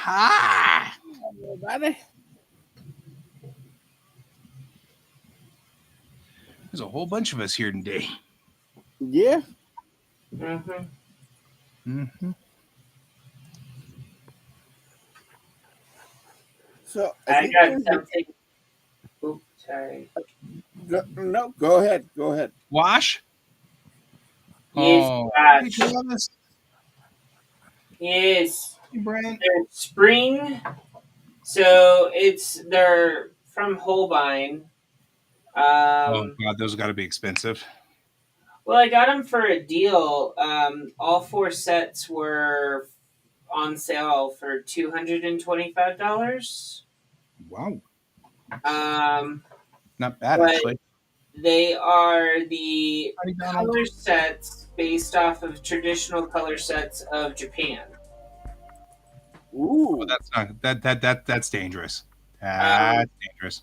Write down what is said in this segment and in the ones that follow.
Hi, Everybody. there's a whole bunch of us here today. Yeah. Mm-hmm. Mm-hmm. So I I think got there's something. Oops, sorry. no. Go ahead. Go ahead. Wash. Yes, Oh, hey, gosh. Travis. Yes. Hey, Brent. They're spring. So they're from Holbein. Oh Um, God, those got to be expensive. well, I got them for a deal. All four sets were on sale for $225. Wow, Um, not bad but actually. they are the Hi, Donald. color sets based off of traditional color sets of Japan. Oh, Ooh. that's not that's dangerous. Um, That's dangerous.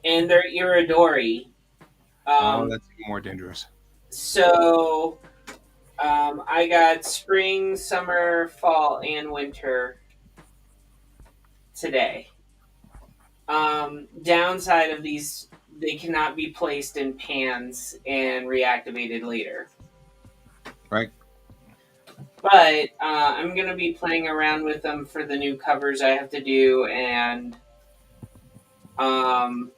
and they're Iridori. Oh, Um, that's even more dangerous. so I got spring, summer, fall, and winter today. Downside of these, they cannot be placed in pans and reactivated later. Right. But I'm going to be playing around with them for the new covers I have to do, and um,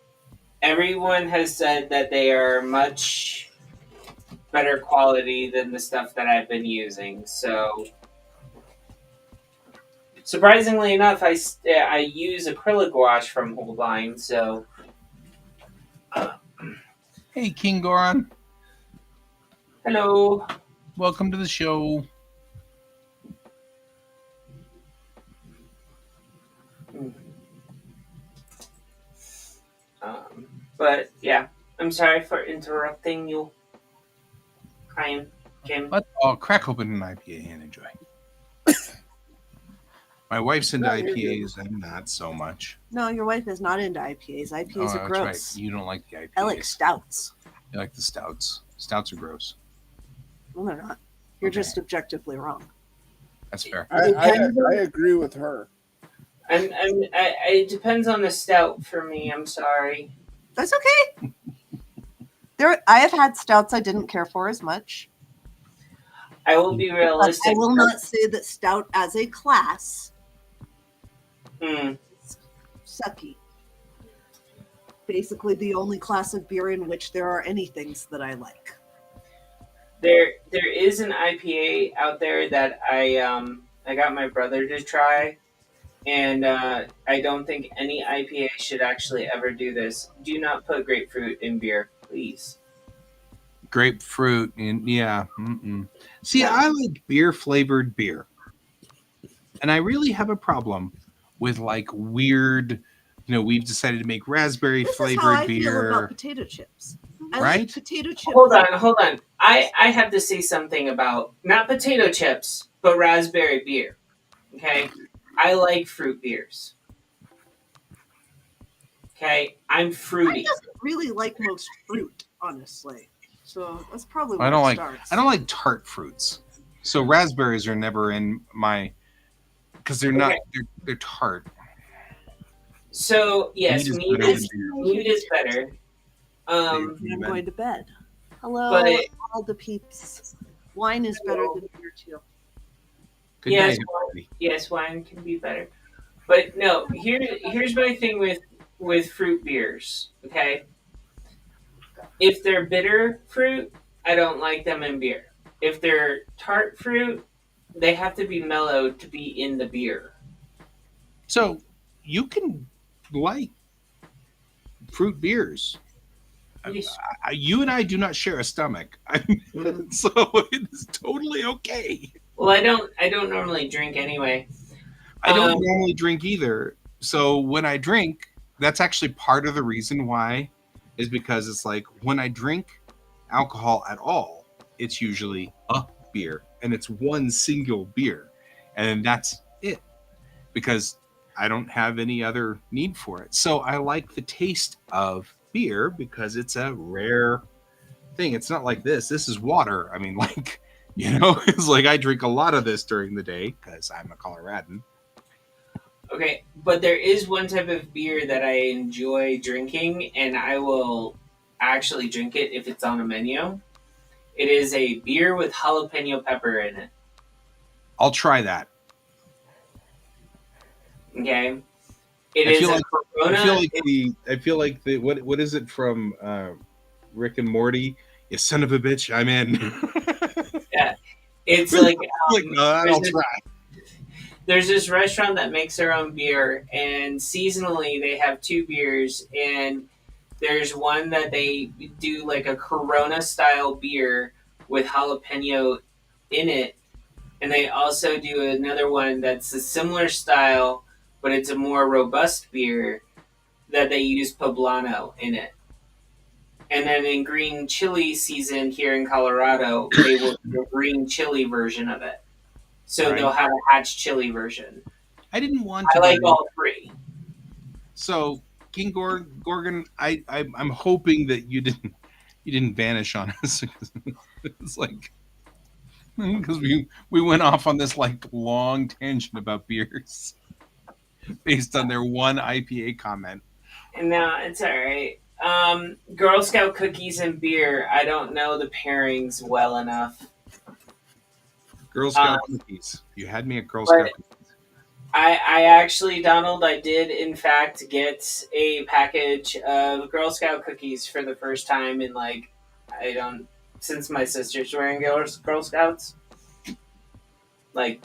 everyone has said that they are much better quality than the stuff that I've been using. So, surprisingly enough, I use acrylic wash from Holdline. So, Hey, King Goron. hello. Welcome to the show. But yeah, I'm sorry for interrupting you. Kim. I'll crack open an IPA and enjoy. My wife's into No, you're good. IPAs and not so much. No, your wife is not into IPAs. Oh, IPAs are that's gross. right. You don't like the IPAs. I like stouts. You like the stouts. Stouts are gross. Well, they're not. You're Okay. just objectively wrong. That's fair. I agree with her. And it depends on the stout for me. I'm sorry. That's okay. I have had stouts I didn't care for as much. I will be But realistic. I will not say that stout as a class Mm, is sucky. Basically, the only class of beer in which there are any things that I like. there is an IPA out there that I got my brother to try, and I don't think any IPA should actually ever do this. Do not put grapefruit in beer, please. Grapefruit and yeah. Mm-mm. See, No. I like beer flavored beer, and I really have a problem with like weird. We've decided to make raspberry This is how flavored I feel about beer. potato chips. I Right? like potato chips. Hold on. I have to say something about not potato chips, but raspberry beer. Okay, I like fruit beers. Okay, I'm I fruity. doesn't really like most fruit, honestly. So that's probably where I don't it like. starts. I don't like tart fruits. So raspberries are never in my because they're not. Okay. They're tart. So yes, Meat is meat better is than meat is better. And I'm going to bed. Hello, But- all the peeps. Wine is better than beer too. Good Yes, night, everybody. yes, wine can be better. But no, here's my thing with fruit beers. Okay, if they're bitter fruit, I don't like them in beer. If they're tart fruit, they have to be mellowed to be in the beer. So you can like fruit beers. Yes. You and I do not share a stomach, so it is totally okay. Well, I don't normally drink anyway. I don't Um, normally drink either. So when I drink, that's actually part of the reason why is because it's like when I drink alcohol at all, it's usually a beer and it's one single beer. And that's it because I don't have any other need for it. So I like the taste of beer because it's a rare thing. It's not like this. This is water. I mean, it's like I drink a lot of this during the day because I'm a Coloradan. Okay, but there is one type of beer that I enjoy drinking, and I will actually drink it if it's on a menu. It is a beer with jalapeno pepper in it. I'll try that. Okay, it I is feel a like Corona. I feel like the what is it from Rick and Morty? You son of a bitch, I'm in. Yeah, it's like Like, no, I'll there's, try. there's this restaurant that makes their own beer, and seasonally they have two beers, and there's one that they do like a Corona style beer with jalapeno in it, and they also do another one that's a similar style, but it's a more robust beer that they use poblano in it. And then in green chili season here in Colorado, they will do a green chili version of it. So Right. they'll have a hatch chili version. I didn't want I to. like all three. So King Gorgon, I'm hoping that you didn't vanish on us. It's like because we went off on this like long tangent about beers based on their one IPA comment. No, it's all right. Girl Scout cookies and beer. I don't know the pairings well enough. Girl Scout cookies. You had me at Girl but- Scout cookies. I actually, Donald, I did in fact get a package of Girl Scout cookies for the first time in like since my sister's wearing Girl Scouts. Like,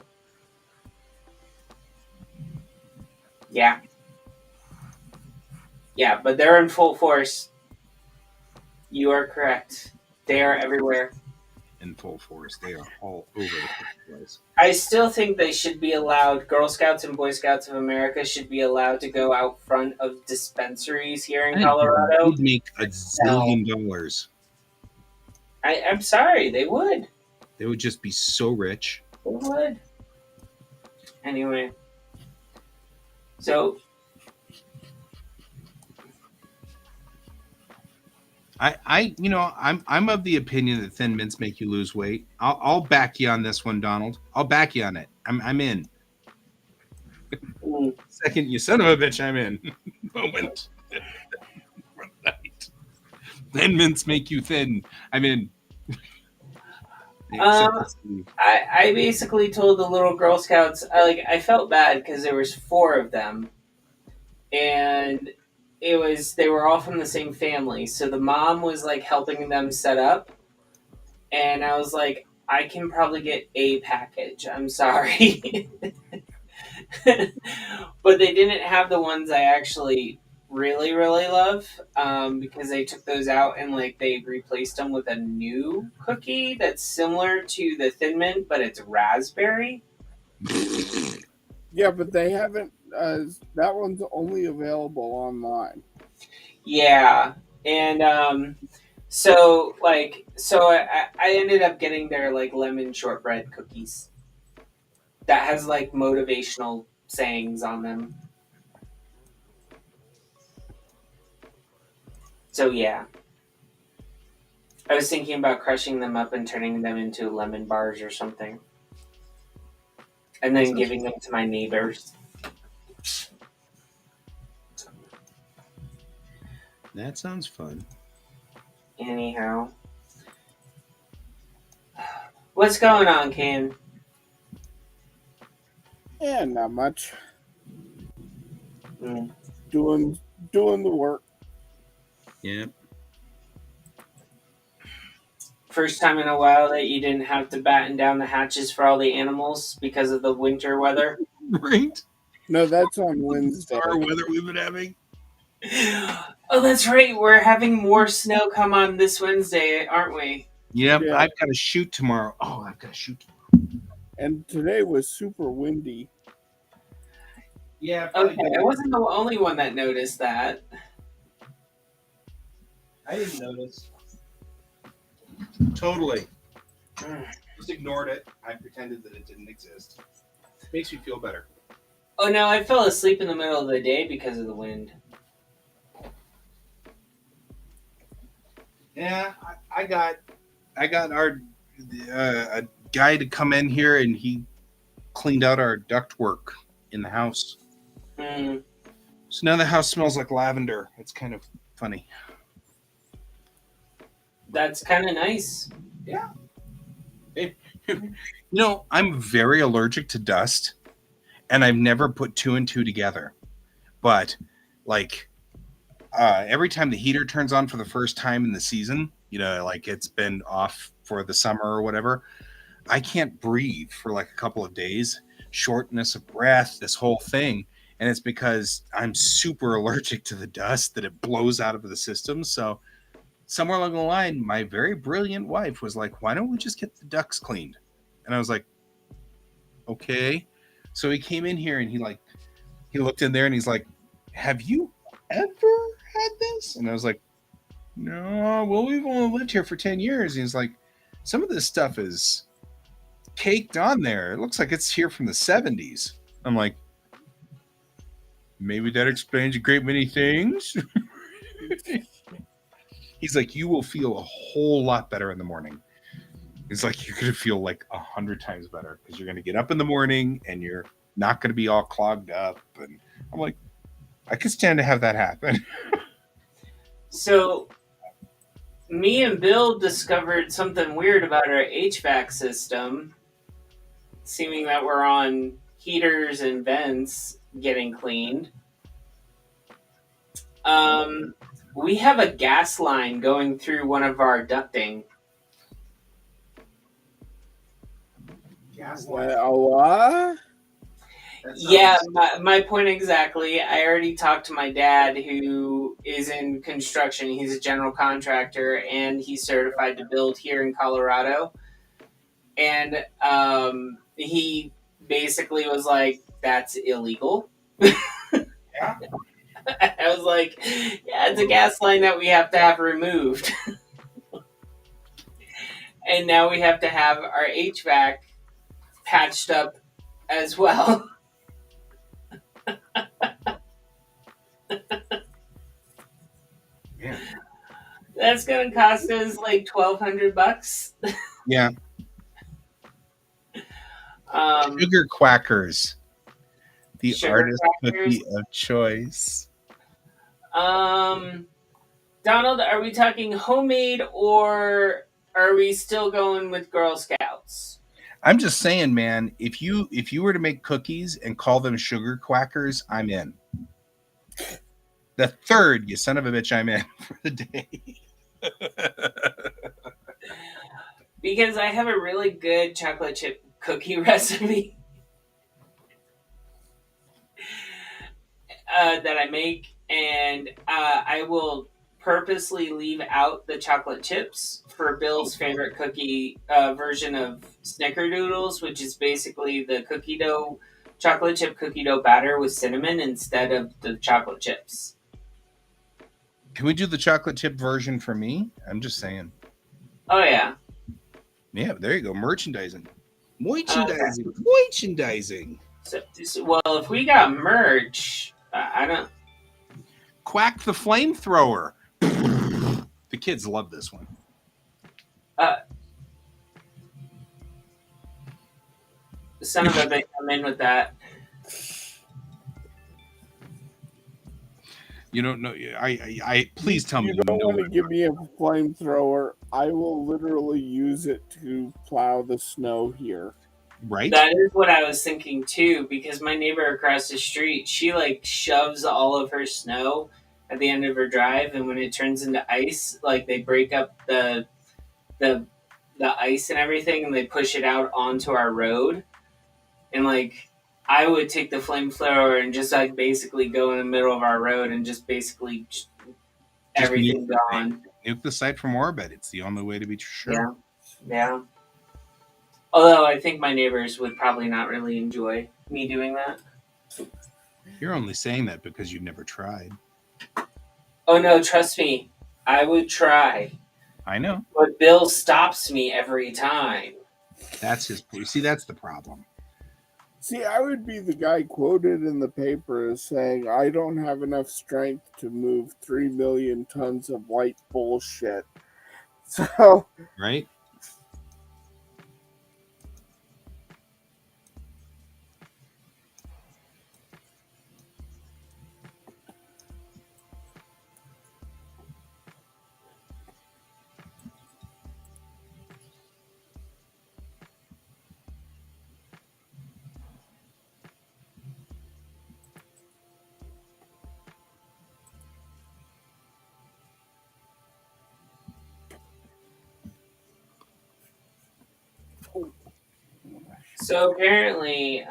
yeah. Yeah, but they're in full force. You are correct. They are everywhere. In full force. They are all over the place. I still think they should be allowed, Girl Scouts and Boy Scouts of America should be allowed to go out front of dispensaries here in Colorado. They'd make $1 zillion. I'm sorry, they would. They would just be so rich. They would. Anyway. So, I'm of the opinion that Thin Mints make you lose weight. I'll back you on this one, Donald. I'll back you on it. I'm in. Second, you son of a bitch, I'm in. Moment. Thin Mints make you thin. I'm in. I basically told the little Girl Scouts, I felt bad because there was 4 of them. And they were all from the same family. So the mom was like helping them set up. And I was like, I can probably get a package. I'm sorry. But they didn't have the ones I actually really, really love because they took those out and like they replaced them with a new cookie that's similar to the Thin Mint, but it's raspberry. Yeah, but they haven't. That one's only available online. Yeah, and so I ended up getting their like lemon shortbread cookies that has like motivational sayings on them. So yeah, I was thinking about crushing them up and turning them into lemon bars or something, and then giving them to my neighbors. That sounds fun. Anyhow, what's going on, Ken? Yeah, not much. Mm. Doing the work. Yeah. First time in a while that you didn't have to batten down the hatches for all the animals because of the winter weather. Right? No, that's on Wednesday. Our weather we've been having. Oh, that's right. We're having more snow come on this Wednesday, aren't we? Yep, Yeah. I've got to shoot tomorrow. Oh, I've got to shoot. And today was super windy. Yeah. Okay, I wasn't the only one that noticed that. I didn't notice. Totally. Just ignored it. I pretended that it didn't exist. Makes me feel better. Oh no, I fell asleep in the middle of the day because of the wind. Yeah, I got our a guy to come in here and he cleaned out our ductwork in the house. Mm, So now the house smells like lavender. It's kind of funny. that's kind of nice. I'm very allergic to dust, and I've never put two and two together. But like every time the heater turns on for the first time in the season, like it's been off for the summer or whatever, I can't breathe for like a couple of days, shortness of breath, this whole thing. And it's because I'm super allergic to the dust that it blows out of the system. So somewhere along the line, my very brilliant wife was like, why don't we just get the ducts cleaned? And I was like, okay. So he came in here and he looked in there and he's like, have you ever had this? And I was like, no, well, we've only lived here for 10 years. And he's like, some of this stuff is caked on there. It looks like it's here from the 70s. I'm like, maybe that explains a great many things. He's like, you will feel a whole lot better in the morning. It's like you're going to feel like 100 times better because you're going to get up in the morning and you're not going to be all clogged up. And I'm like, I could stand to have that happen. So, me and Bill discovered something weird about our HVAC system, seeming that we're on heaters and vents getting cleaned. We have a gas line going through one of our ducting. What? Yeah, my point exactly. I already talked to my dad, who is in construction. He's a general contractor, and he's certified to build here in Colorado. And he basically was like, "That's illegal." Yeah. I was like, "Yeah, it's a gas line that we have to have removed." And now we have to have our HVAC patched up as well. Yeah. That's gonna cost us like $1,200. Yeah. Sugar Quackers, the Sugar artist Quackers. cookie of choice. Donald, are we talking homemade or are we still going with Girl Scouts? I'm just saying, man, if you were to make cookies and call them Sugar Quackers, I'm in. The third, you son of a bitch, I'm in for the day. Because I have a really good chocolate chip cookie recipe that I make, and I will purposely leave out the chocolate chips for Bill's favorite cookie version of Snickerdoodles, which is basically the cookie dough, chocolate chip cookie dough batter with cinnamon instead of the chocolate chips. Can we do the chocolate chip version for me? I'm just saying. Oh yeah. Yeah, there you go. Merchandising. Merchandising. So, well, if we got merch, I don't. Quack the flamethrower. The kids love this one. Son of a bitch, come in with that. You don't know. I please tell me You you don't know want to it. give me a flamethrower. I will literally use it to plow the snow here. Right? That is what I was thinking too, because my neighbor across the street, she like shoves all of her snow at the end of her drive, and when it turns into ice, like they break up the ice and everything, and they push it out onto our road. And like, I would take the flamethrower and just like basically go in the middle of our road and just basically everything gone. Nuke the site from orbit. It's the only way to be sure. Yeah. Although I think my neighbors would probably not really enjoy me doing that. You're only saying that because you've never tried. Oh no, trust me, I would try. I know. But Bill stops me every time. That's his. See, that's the problem. See, I would be the guy quoted in the paper as saying, I don't have enough strength to move 3 million tons of white bullshit. So, Right? So apparently,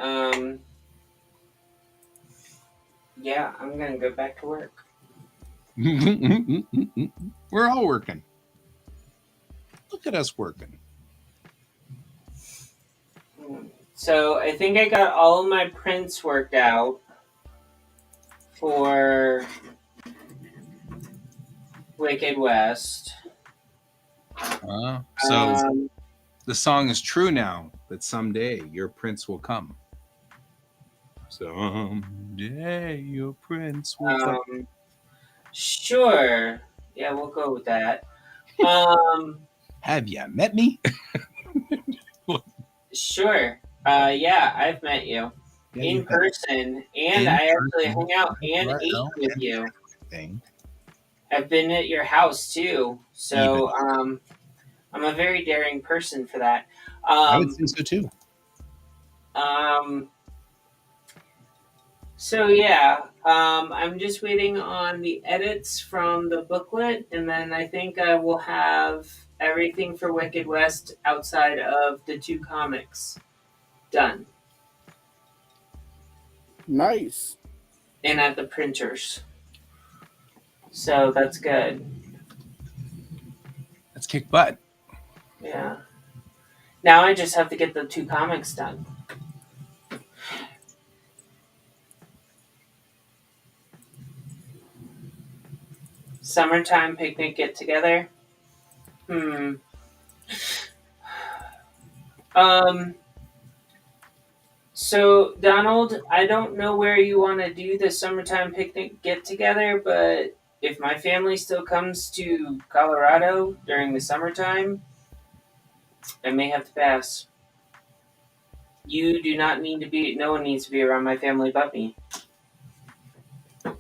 yeah, I'm gonna go back to work. We're all working. Look at us working. So I think I got all of my prints worked out for Wicked West. So the song is true now that someday your prince will come. Someday your prince will come. Sure. Yeah, we'll go with that. Have you met me? Sure. Yeah, I've met you in person, and I actually hung out and ate with you. I've been at your house too, so I'm a very daring person for that. I would think so too. So yeah, I'm just waiting on the edits from the booklet, and then I think I will have everything for Wicked West outside of the 2 comics done. Nice. And at the printers. So that's good. Let's kick butt. Yeah. Now I just have to get the 2 comics done. Summertime picnic get together. So Donald, I don't know where you want to do the summertime picnic get together, but if my family still comes to Colorado during the summertime, I may have to pass. You do not need to be. No one needs to be around my family but me. All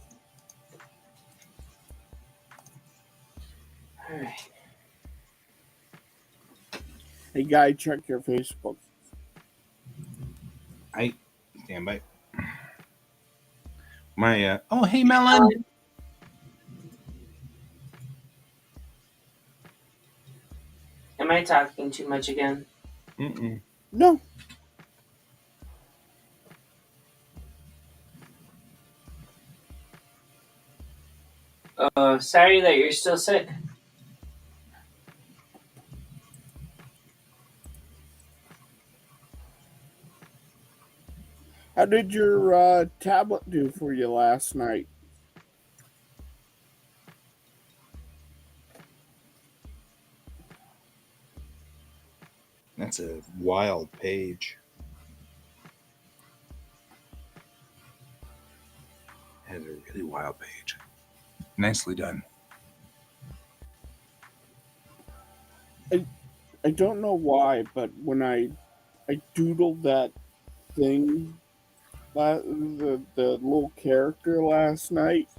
right. Hey, guy, check your Facebook. I stand by. My oh, hey, Melon. Am I talking too much again? No. Sorry that you're still sick. How did your tablet do for you last night? That's a wild page. That is a really wild page. Nicely done. I don't know why, but when I doodled that thing, the little character last night,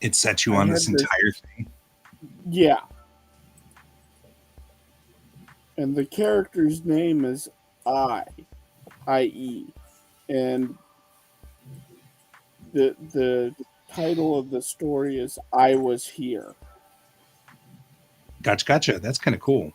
it set you on this entire thing. Yeah. And the character's name is I.E. And the title of the story is I Was Here. Gotcha. That's kind of cool.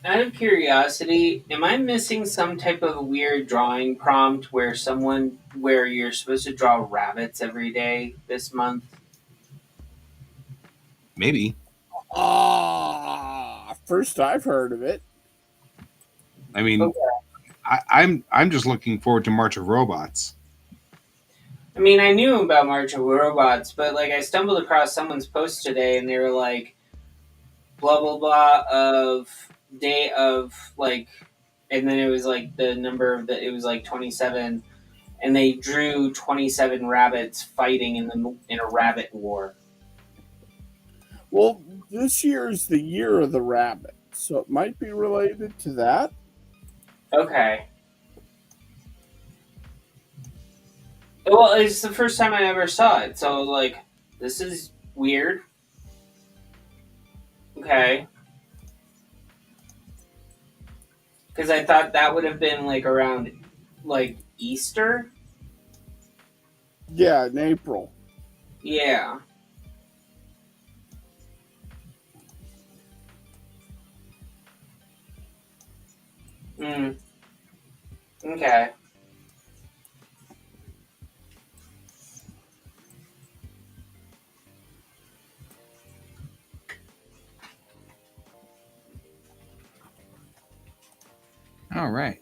Out of curiosity, am I missing some type of weird drawing prompt where you're supposed to draw rabbits every day this month? Maybe. First I've heard of it. I mean, okay. I'm just looking forward to March of Robots. I mean, I knew about March of Robots, but like I stumbled across someone's post today, and they were like, blah blah blah of day of like, and then it was like the number of it was like 27, and they drew 27 rabbits fighting in a rabbit war. Well, this year is the year of the rabbit, so it might be related to that. Okay. Well, it's the first time I ever saw it, so like, this is weird. Okay. Because I thought that would have been like around like Easter. Yeah, in April. Yeah. Mm. Okay. All right.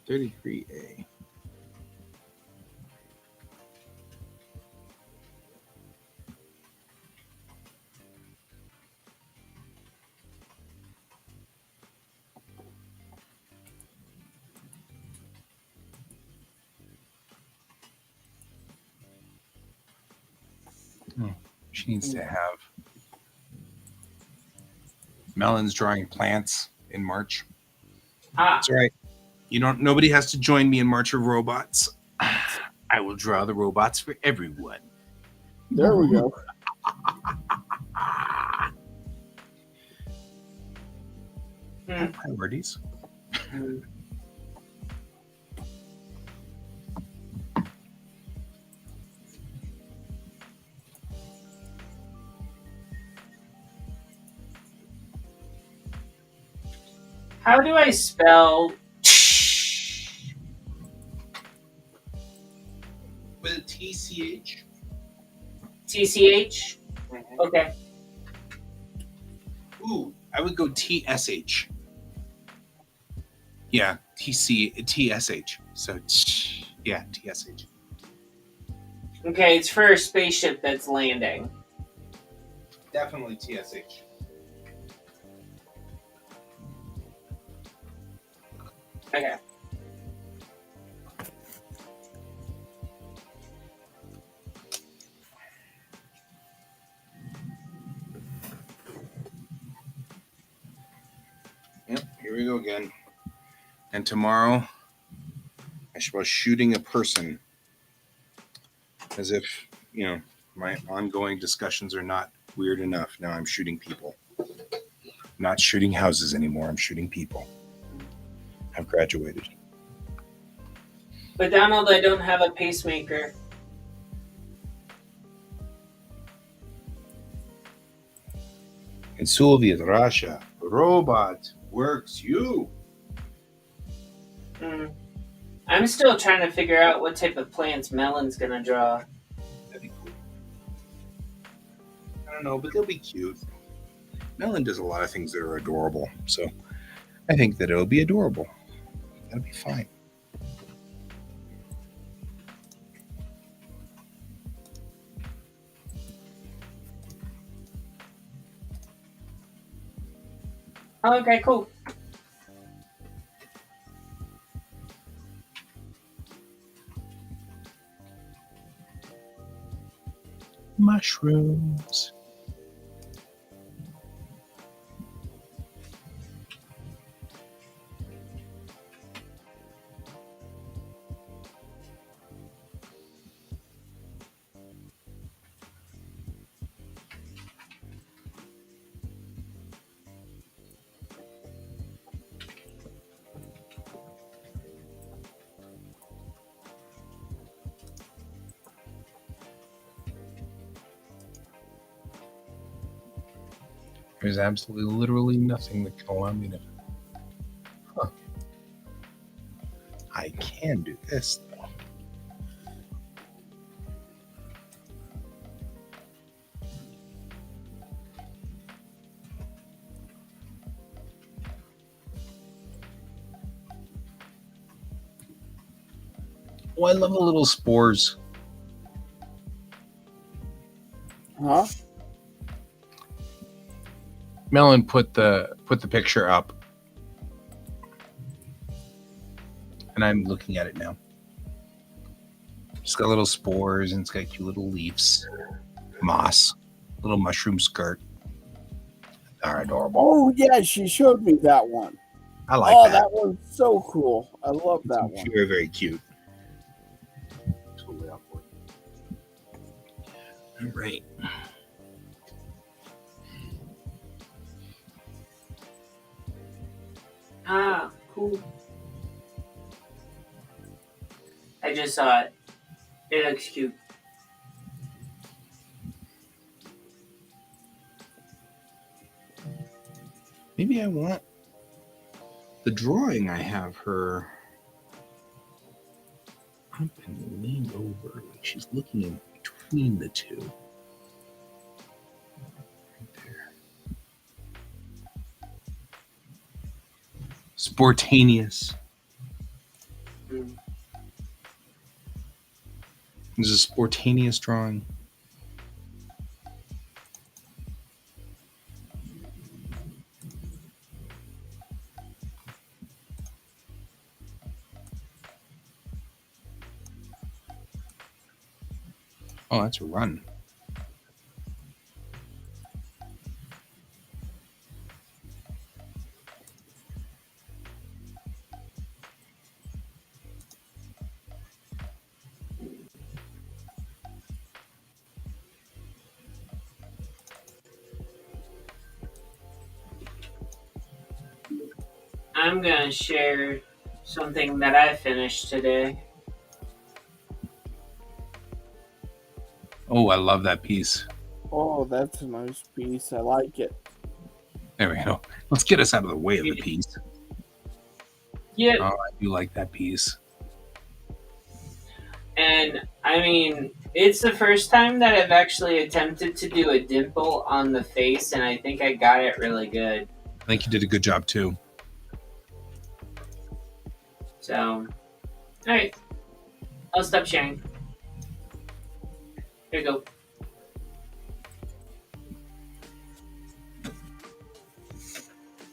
33A. She needs to have Melon's drawing plants in March. Ah. That's all right. You don't. Nobody has to join me in March of Robots. I will draw the robots for everyone. There we go. Mm. Priorities. Mm. How do I spell? With a TCH. TCH? Okay. Ooh, I would go TSH. Yeah, TSH. So yeah, TSH. Okay, it's for a spaceship that's landing. Definitely TSH. Okay. Yep, here we go again. And tomorrow, I was shooting a person, as if, my ongoing discussions are not weird enough. Now I'm shooting people. Not shooting houses anymore. I'm shooting people. I've graduated. But Donald, I don't have a pacemaker. In Soviet Russia, robot works you. Mm. I'm still trying to figure out what type of plants Melon's gonna draw. That'd be cool. I don't know, but they'll be cute. Melon does a lot of things that are adorable, so I think that it'll be adorable. That'll be fine. Oh, okay, cool. Mushrooms. There's absolutely literally nothing that can allow me to. Huh. I can do this though. Oh, I love the little spores. Huh? Melon put the picture up, and I'm looking at it now. It's got little spores and it's got cute little leaves, moss, little mushroom skirt. They're adorable. Oh yeah, she showed me that one. I like Oh, that. that one's so cool. I love that It's one. very, very cute. Totally up for it. All right. Ah, cool. I just saw it. It looks cute. Maybe I want the drawing. I have her up and leaned over, like she's looking in between the two. Right there. Spontaneous. Mm. This is a spontaneous drawing. Oh, that's a run. I'm gonna share something that I finished today. Oh, I love that piece. Oh, that's a nice piece. I like it. There we go. Let's get us out of the way of the piece. Yeah, Oh, I do like that piece. and I mean, it's the first time that I've actually attempted to do a dimple on the face, and I think I got it really good. I think you did a good job too. So, alright. I'll stop sharing. Here you go.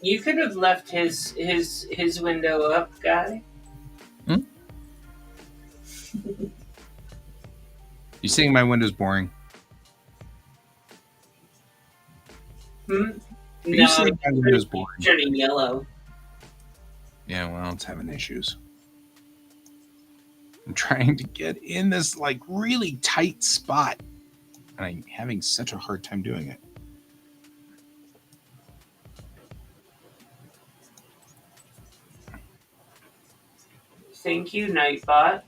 You could have left his window up, guy. You saying my window's boring? Hmm? Are you saying my window's it's boring? turning yellow. Yeah, well, it's having issues. I'm trying to get in this like really tight spot, and I'm having such a hard time doing it. Thank you, Nightbot.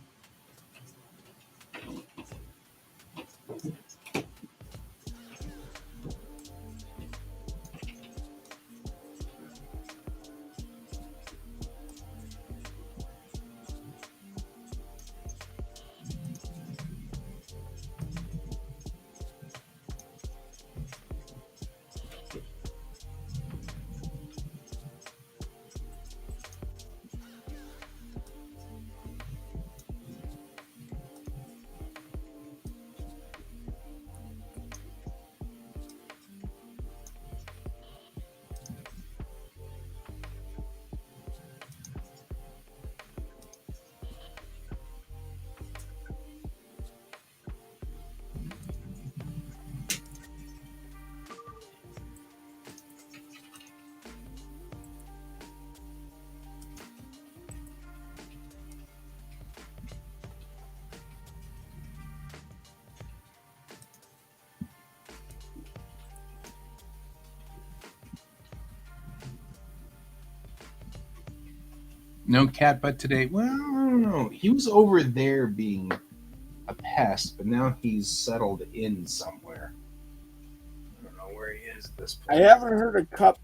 No cat butt today. Well, I don't know. He was over there being a pest, but now he's settled in somewhere. I don't know where he is at this I point. haven't heard a cup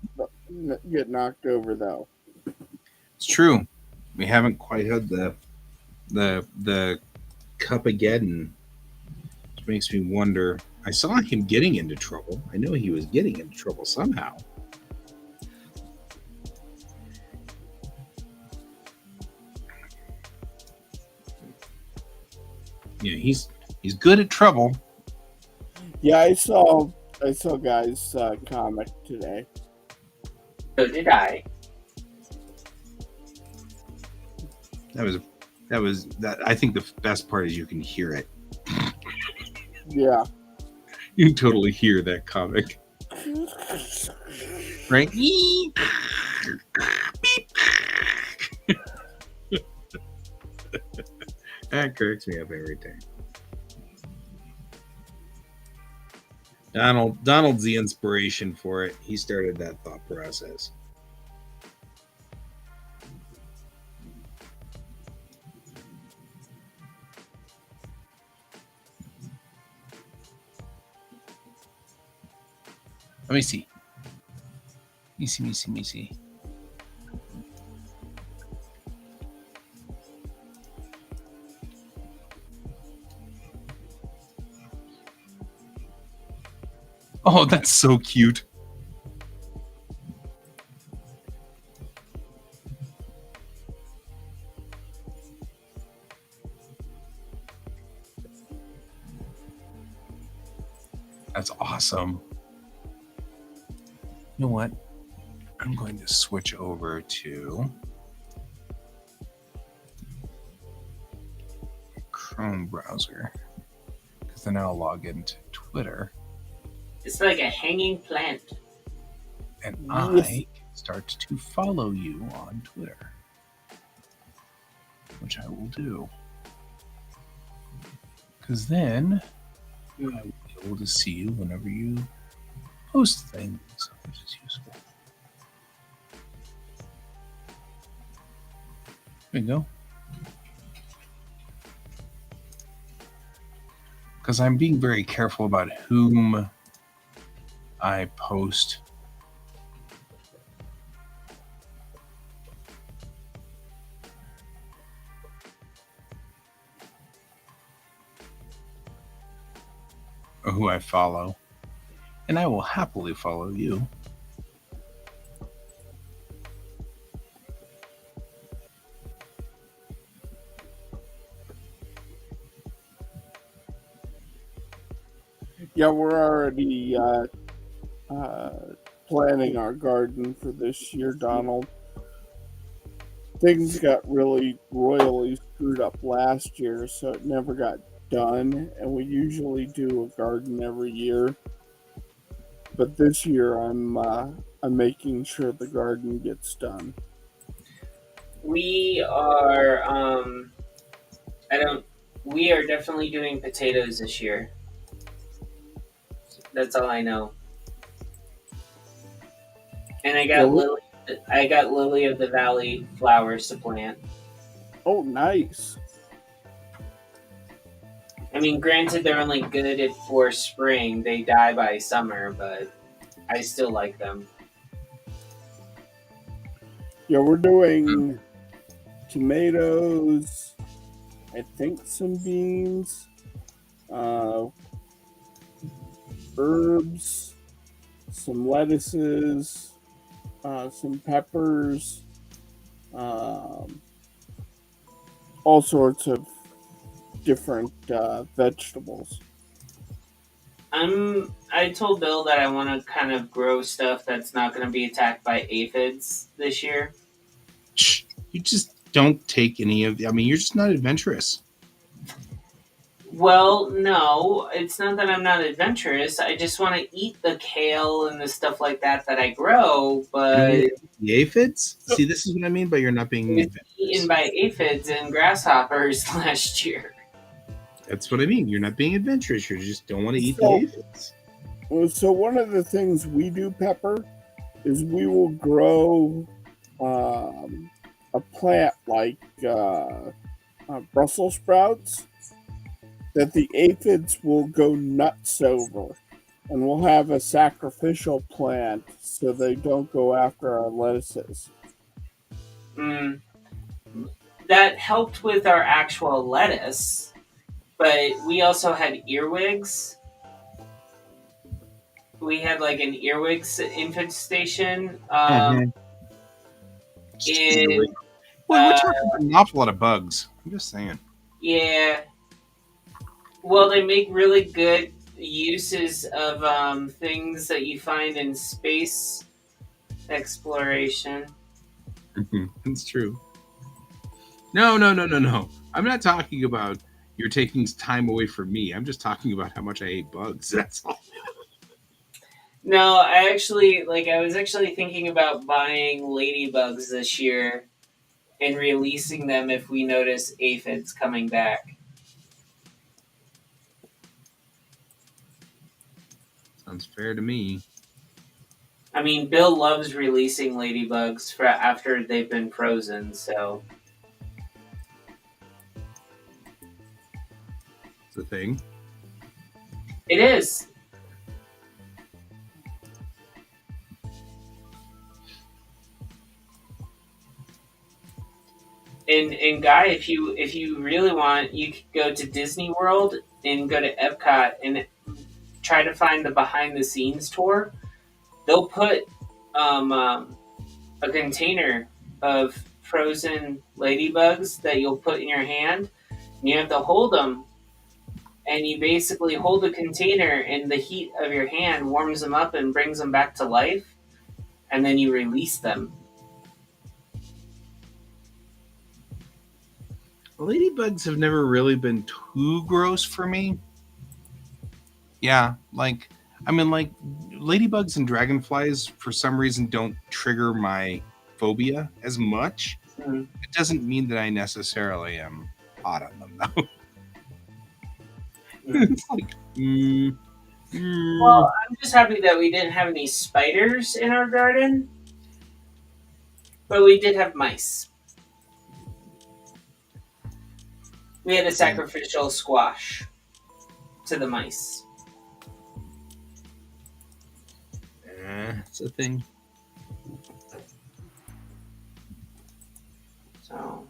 get knocked over though. It's true. We haven't quite had the Cupageddon, which makes me wonder. I saw him getting into trouble. I know he was getting into trouble somehow. Yeah, he's good at trouble. Yeah, I saw guys comic today. So did I. That was that. I think the best part is you can hear it. Yeah. You can totally hear that comic, right? Beep. That cracks me up every time. Donald's the inspiration for it. He started that thought process. Let me see. Me see. Oh, that's so cute. That's awesome. You know what? I'm going to switch over to Chrome browser because then I'll log into Twitter It's like a hanging plant. and Yes. I can start to follow you on Twitter, which I will do. Because then I will be able to see you whenever you post things, which is useful. There you go. Because I'm being very careful about whom I post. Or who I follow. And I will happily follow you. Yeah, we're already planning our garden for this year, Donald. Things got really royally screwed up last year, so it never got done. And we usually do a garden every year, but this year I'm making sure the garden gets done. We are we are definitely doing potatoes this year. That's all I know. And I got Lily of the Valley flowers to plant. Oh, nice. I mean, granted, they're only good for spring. They die by summer, but I still like them. Yeah, we're doing tomatoes, I think some beans, herbs, some lettuces, some peppers, all sorts of different vegetables. I told Bill that I want to kind of grow stuff that's not going to be attacked by aphids this year. You just don't take any of. I mean, you're just not adventurous. Well, no, it's not that I'm not adventurous. I just want to eat the kale and the stuff like that I grow, but The aphids. See, this is what I mean by you're not being it was eaten by aphids and grasshoppers last year. That's what I mean. You're not being adventurous. You just don't want to eat the So- aphids. So one of the things we do, Pepper, is we will grow a plant like Brussels sprouts that the aphids will go nuts over. And we'll have a sacrificial plant so they don't go after our lettuces. That helped with our actual lettuce, but we also had earwigs. We had like an earwigs infestation. Well, we're talking about an awful lot of bugs. I'm just saying. Yeah. Well, they make really good uses of things that you find in space exploration. It's true. No. I'm not talking about you're taking time away from me. I'm just talking about how much I hate bugs. That's all. No, I was actually thinking about buying ladybugs this year and releasing them if we notice aphids coming back. Sounds fair to me. I mean, Bill loves releasing ladybugs for after they've been frozen, so It's a thing. it is. And Guy, if you really want, you could go to Disney World and go to Epcot and try to find the behind the scenes tour. They'll put a container of frozen ladybugs that you'll put in your hand, and you have to hold them. And you basically hold the container, and the heat of your hand warms them up and brings them back to life, and then you release them. Ladybugs have never really been too gross for me. Yeah, like ladybugs and dragonflies for some reason don't trigger my phobia as much. Mm. It doesn't mean that I necessarily am hot on them though. It's like, Well, I'm just happy that we didn't have any spiders in our garden, but we did have mice. We had a sacrificial squash to the mice. it's a thing. So,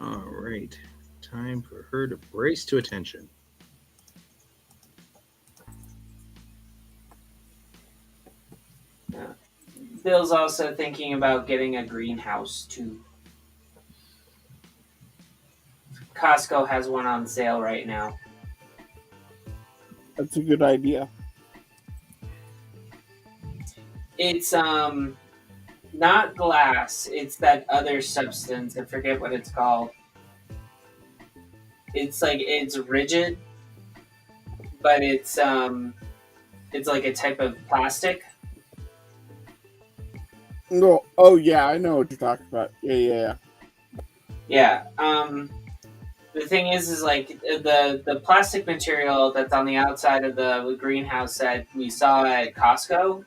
All right, time for her to brace to attention. Bill's also thinking about getting a greenhouse too. Costco has one on sale right now. That's a good idea. It's not glass, it's that other substance. I forget what it's called. It's rigid, but it's like a type of plastic. No, oh yeah, I know what you're talking about. Yeah. Yeah. The thing is like the plastic material that's on the outside of the greenhouse that we saw at Costco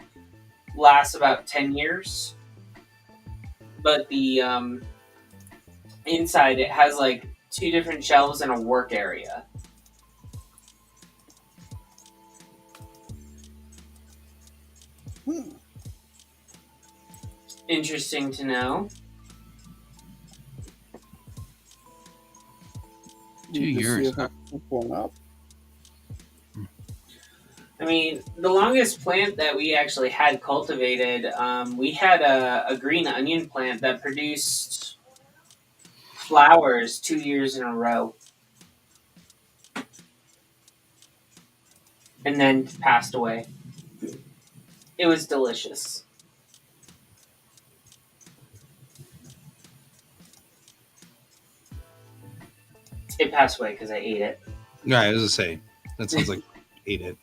lasts about 10 years. But the inside, it has like 2 different shelves and a work area. Interesting to know. 2 Need to see years. if I can pick one up. I mean, the longest plant that we actually had cultivated, we had a green onion plant that produced flowers 2 years in a row. And then passed away. It was delicious. It passed away because I ate it. Yeah, I was gonna say that sounds like ate it.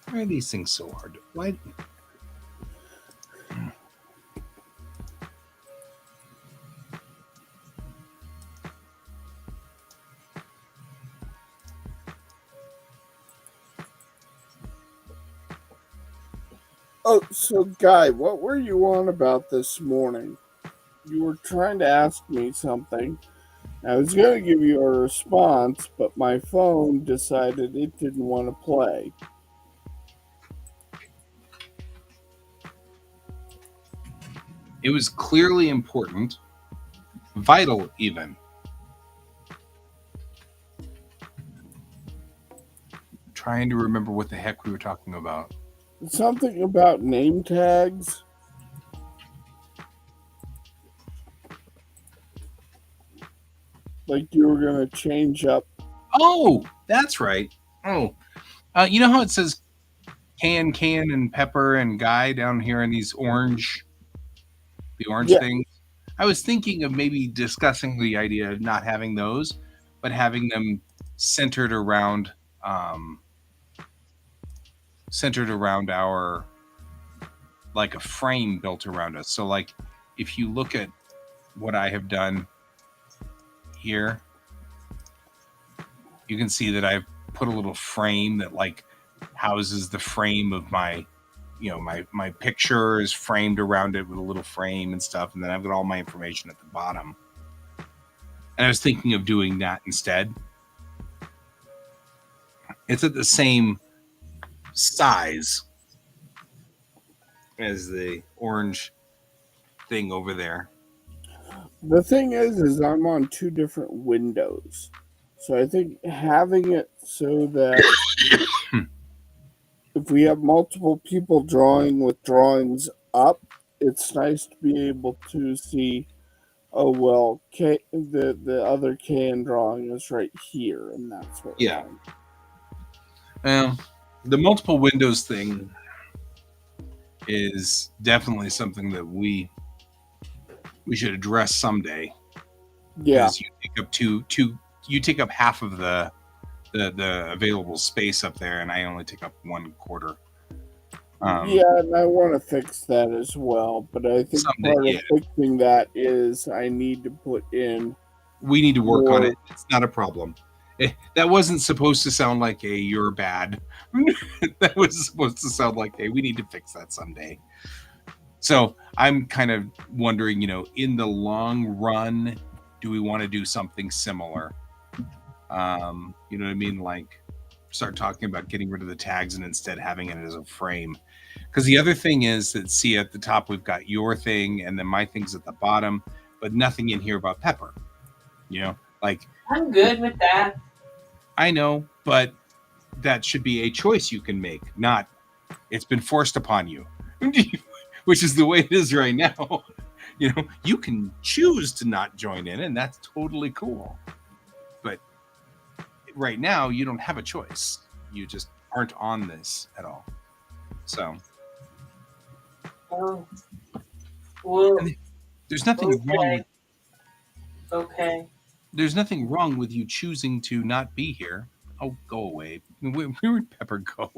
Why are these things so hard? Why? Oh, so Guy, what were you on about this morning? You were trying to ask me something. I was going to give you a response, but my phone decided it didn't want to play. It was clearly important, vital even. Trying to remember what the heck we were talking about. Something about name tags. Like you were going to change up. Oh, that's right. Oh, you know how it says can, and pepper and guy down here in these orange things? I was thinking of maybe discussing the idea of not having those, but having them centered around our, like a frame built around us. So like if you look at what I have done here, you can see that I've put a little frame that like houses the frame of my, you know, my picture is framed around it with a little frame and stuff, and then I've got all my information at the bottom. And I was thinking of doing that instead, It's at the same size as the orange thing over there. The thing is I'm on 2 different windows. So I think having it so that if we have multiple people drawing with drawings up, it's nice to be able to see, oh well, the other can drawing is right here, and that's what. Yeah. The multiple windows thing is definitely something that we should address someday. Yeah. You take up you take up half of the available space up there, and I only take up 1/4. Yeah, and I want to fix that as well, but I think Someday, part yeah. of fixing that is I need to put in. We need to work on more- it. It's not a problem. That wasn't supposed to sound like a "you're bad." That was supposed to sound like, "Hey, we need to fix that someday." So I'm kind of wondering, in the long run, do we want to do something similar? You know what I mean? Like start talking about getting rid of the tags and instead having it as a frame. Because the other thing is that, see, at the top we've got your thing, and then my thing's at the bottom, but nothing in here about Pepper. Like, I'm good with that. I know, but that should be a choice you can make, not it's been forced upon you, which is the way it is right now. You can choose to not join in, and that's totally cool. But right now, you don't have a choice. You just aren't on this at all. So, Oh. Well, there's nothing wrong. Okay. There's nothing wrong with you choosing to not be here. Oh, go away. Where'd Pepper go?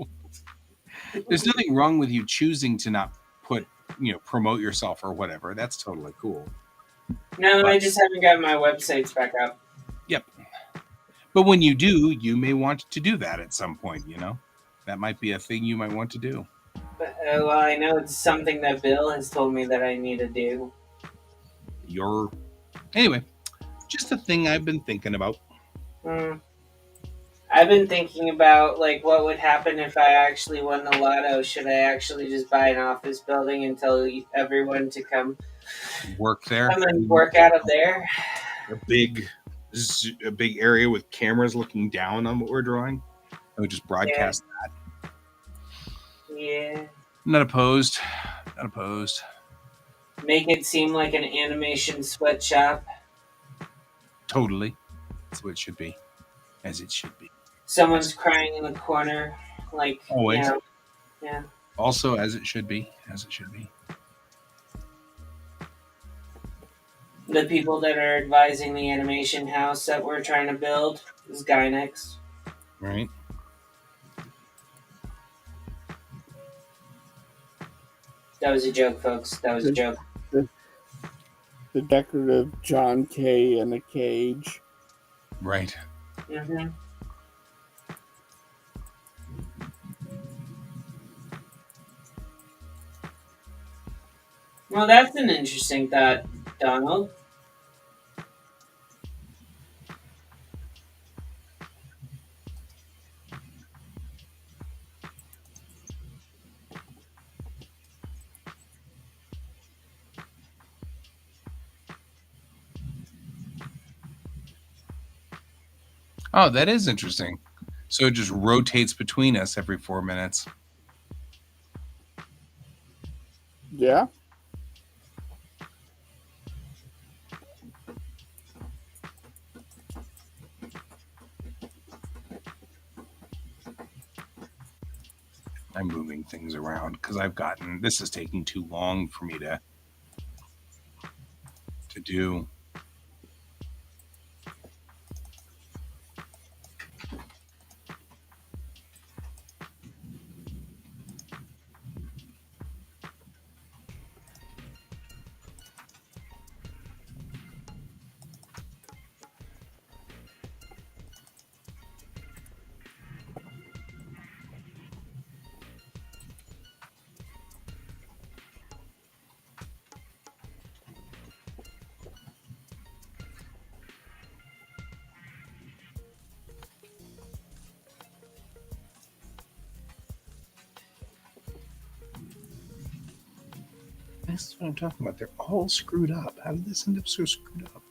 There's nothing wrong with you choosing to not promote yourself or whatever. That's totally cool. No, I just haven't got my websites back up. Yep. But when you do, you may want to do that at some point, That might be a thing you might want to do. But, well, I know it's something that Bill has told me that I need to do. Anyway, just a thing I've been thinking about. I've been thinking about, what would happen if I actually won the lotto. Should I actually just buy an office building and tell everyone to come work there? Come and work out of there? A big area with cameras looking down on what we're drawing. I would just broadcast that. Yeah. Not opposed. Make it seem like an animation sweatshop. Totally. That's what it should be. As it should be. Someone's crying in the corner. Always. Yeah. Also, as it should be. The people that are advising the animation house that we're trying to build is Gynex. Right. That was a joke, folks. That was a joke. The decorative John K. in a cage. Right. Mm-hmm. Well, that's an interesting thought, Donald. Oh, that is interesting. So it just rotates between us every 4 minutes. Yeah. I'm moving things around because this is taking too long for me to do. This is what I'm talking about. They're all screwed up. How did this end up so screwed up?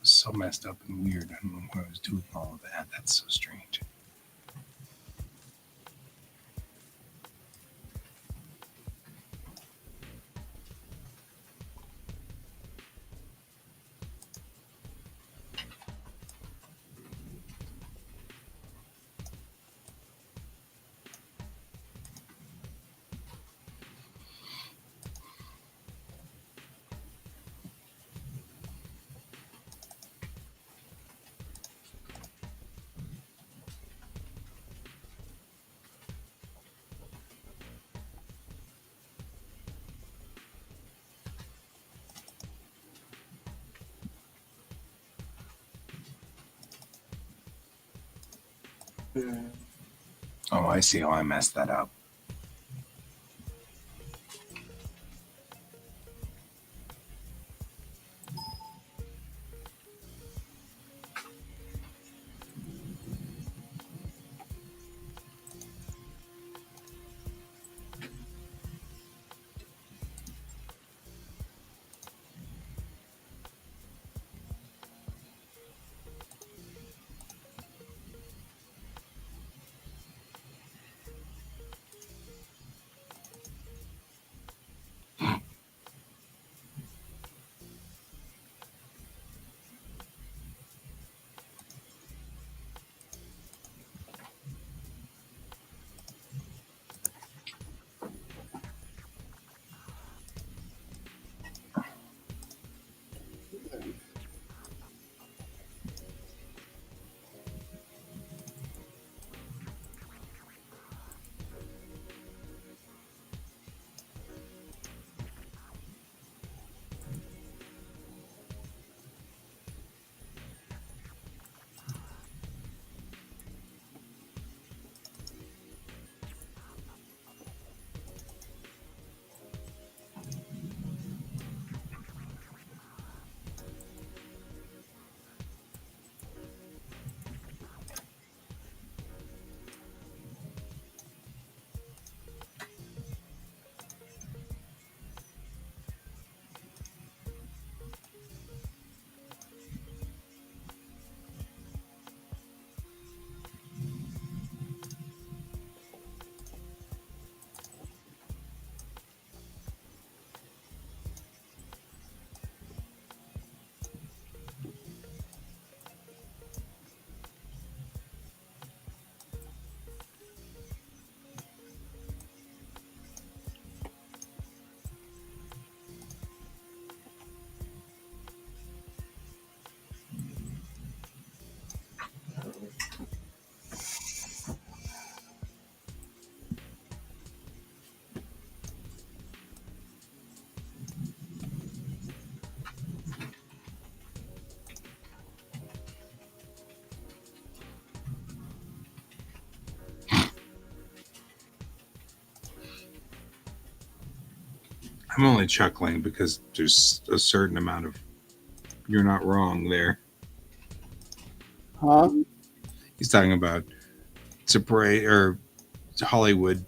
So messed up and weird. I don't know what I was doing all of that. That's so strange. Oh, I see how I messed that up. I'm only chuckling because there's a certain amount of you're not wrong there. Huh? He's talking about separate or Hollywood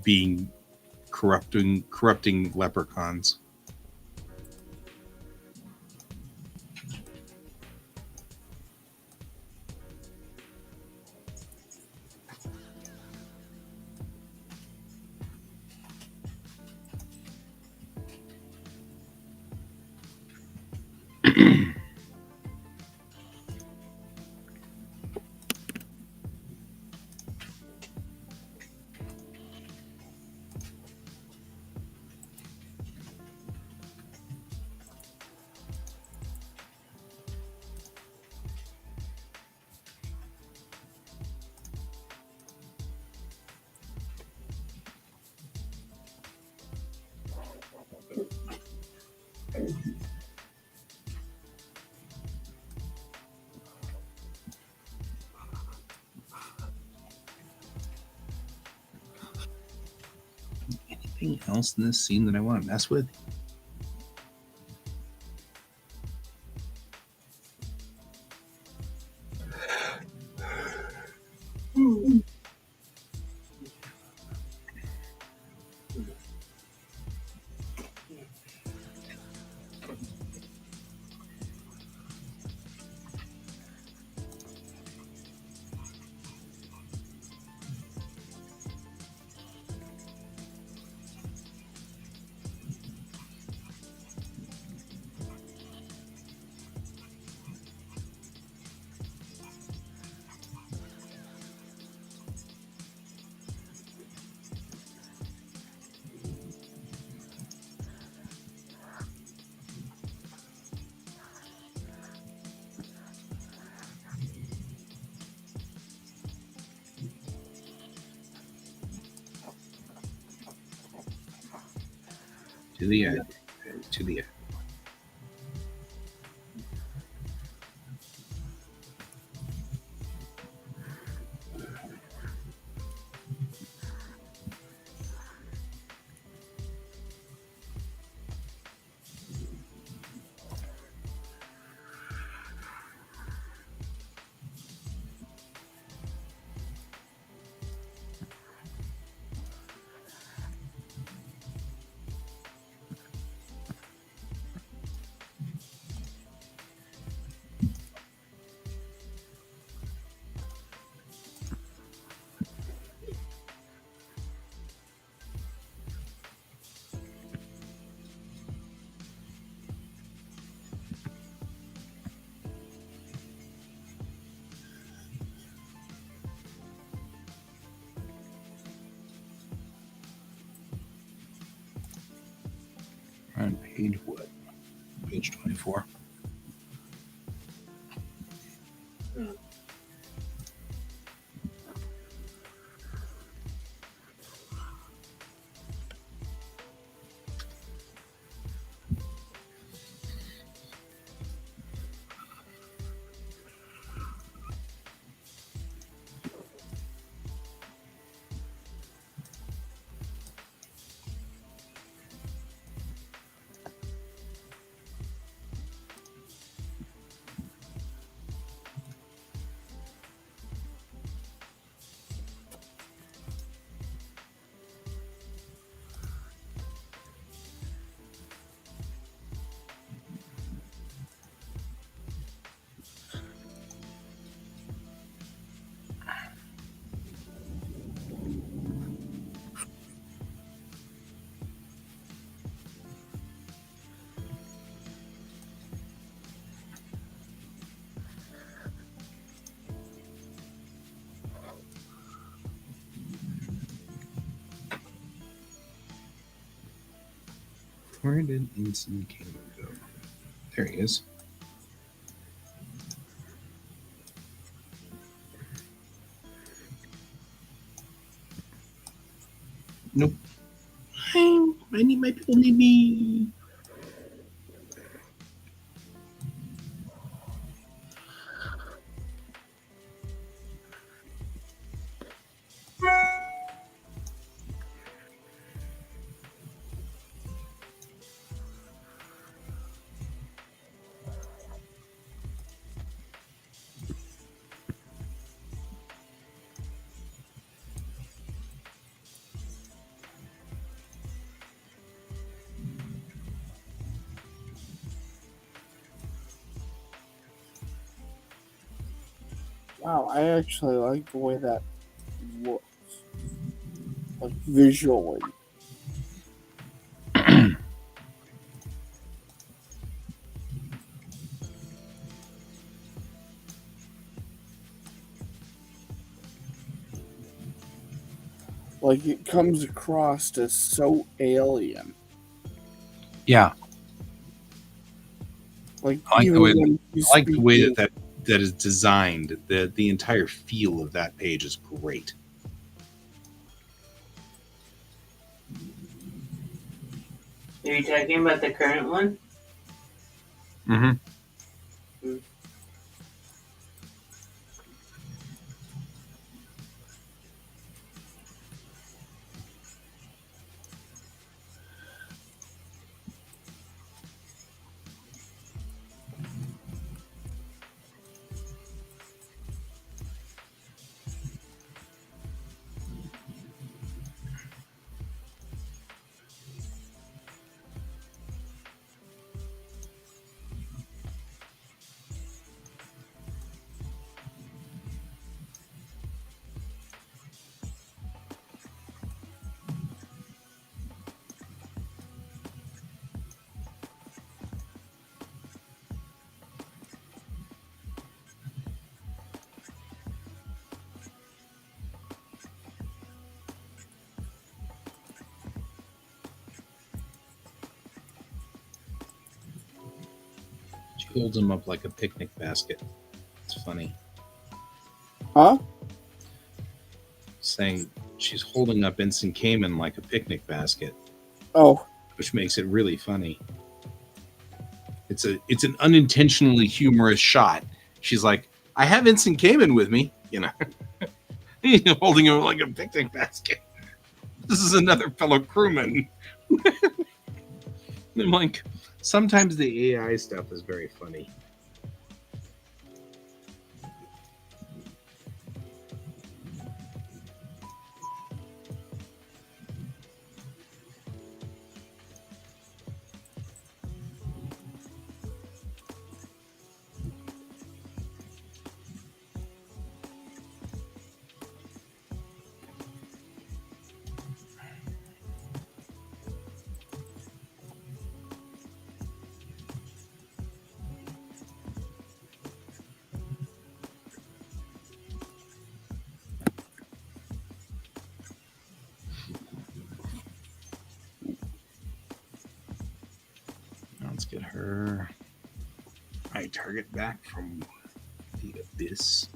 being corrupting leprechauns. Anything else in this scene that I want to mess with? To the end. To the end. On page what? Page 24. Where did Ensign King go? There he is. Nope. I need my people need me. Wow, I actually like the way that looks, like visually. Like it comes across as so alien. Yeah, Like I like the even way when he's I like the way speaking, that is designed. The entire feel of that page is great. Are you talking about the current one? Mm-hmm. She holds him up like a picnic basket. It's funny. huh? Saying she's holding up Ensign Cayman like a picnic basket, Oh, which makes it really funny. It's an unintentionally humorous shot. She's like, I have Ensign Cayman with me, holding him like a picnic basket. This is another fellow crewman. I'm like, sometimes the AI stuff is very funny. Let's get her. All right, target back from the abyss.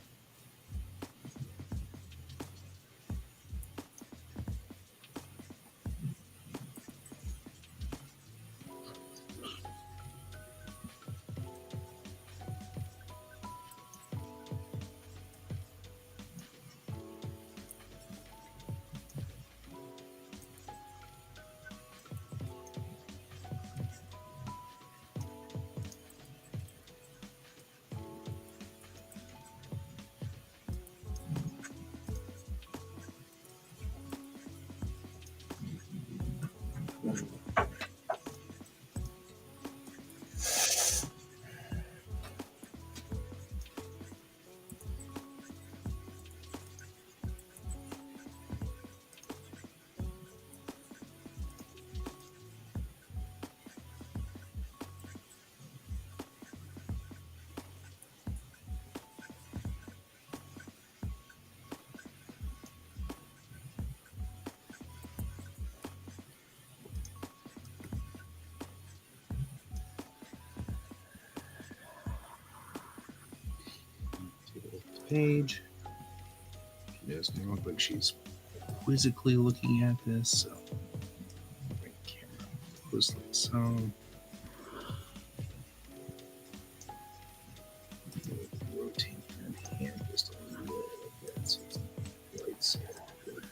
Take a look at the page. She does not look like she's quizzically looking at this. So, bring the camera closely so. Rotate her hand just a little bit so it's not quite so good.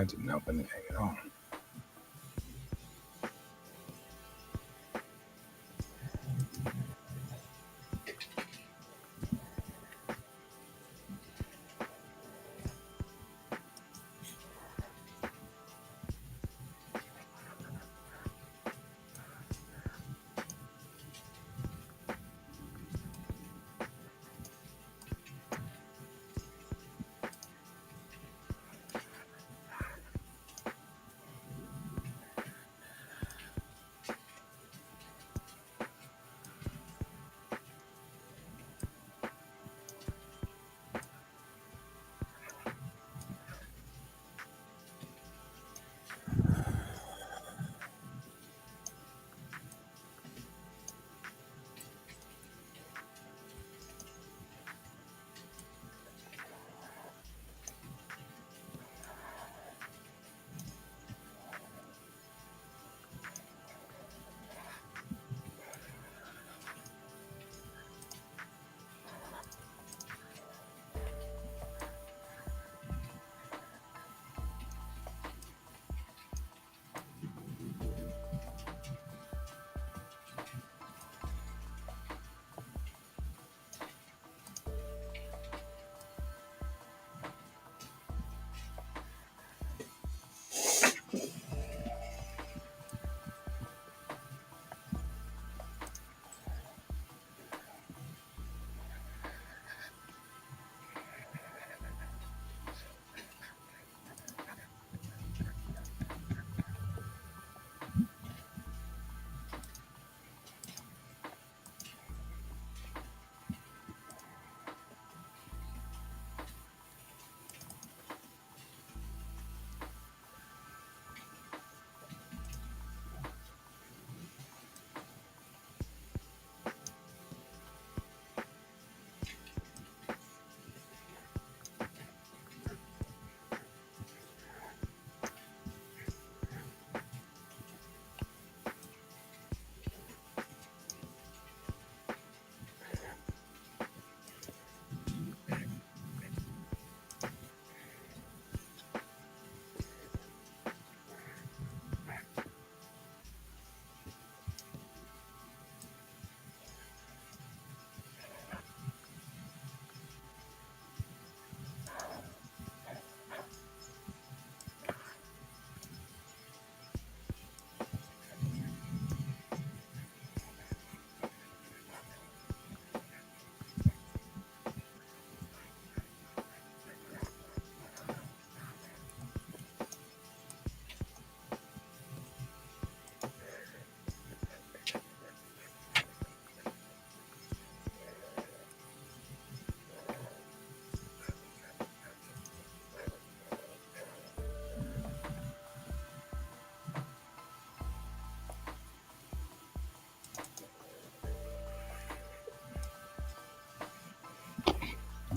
I didn't open anything at all.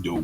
No.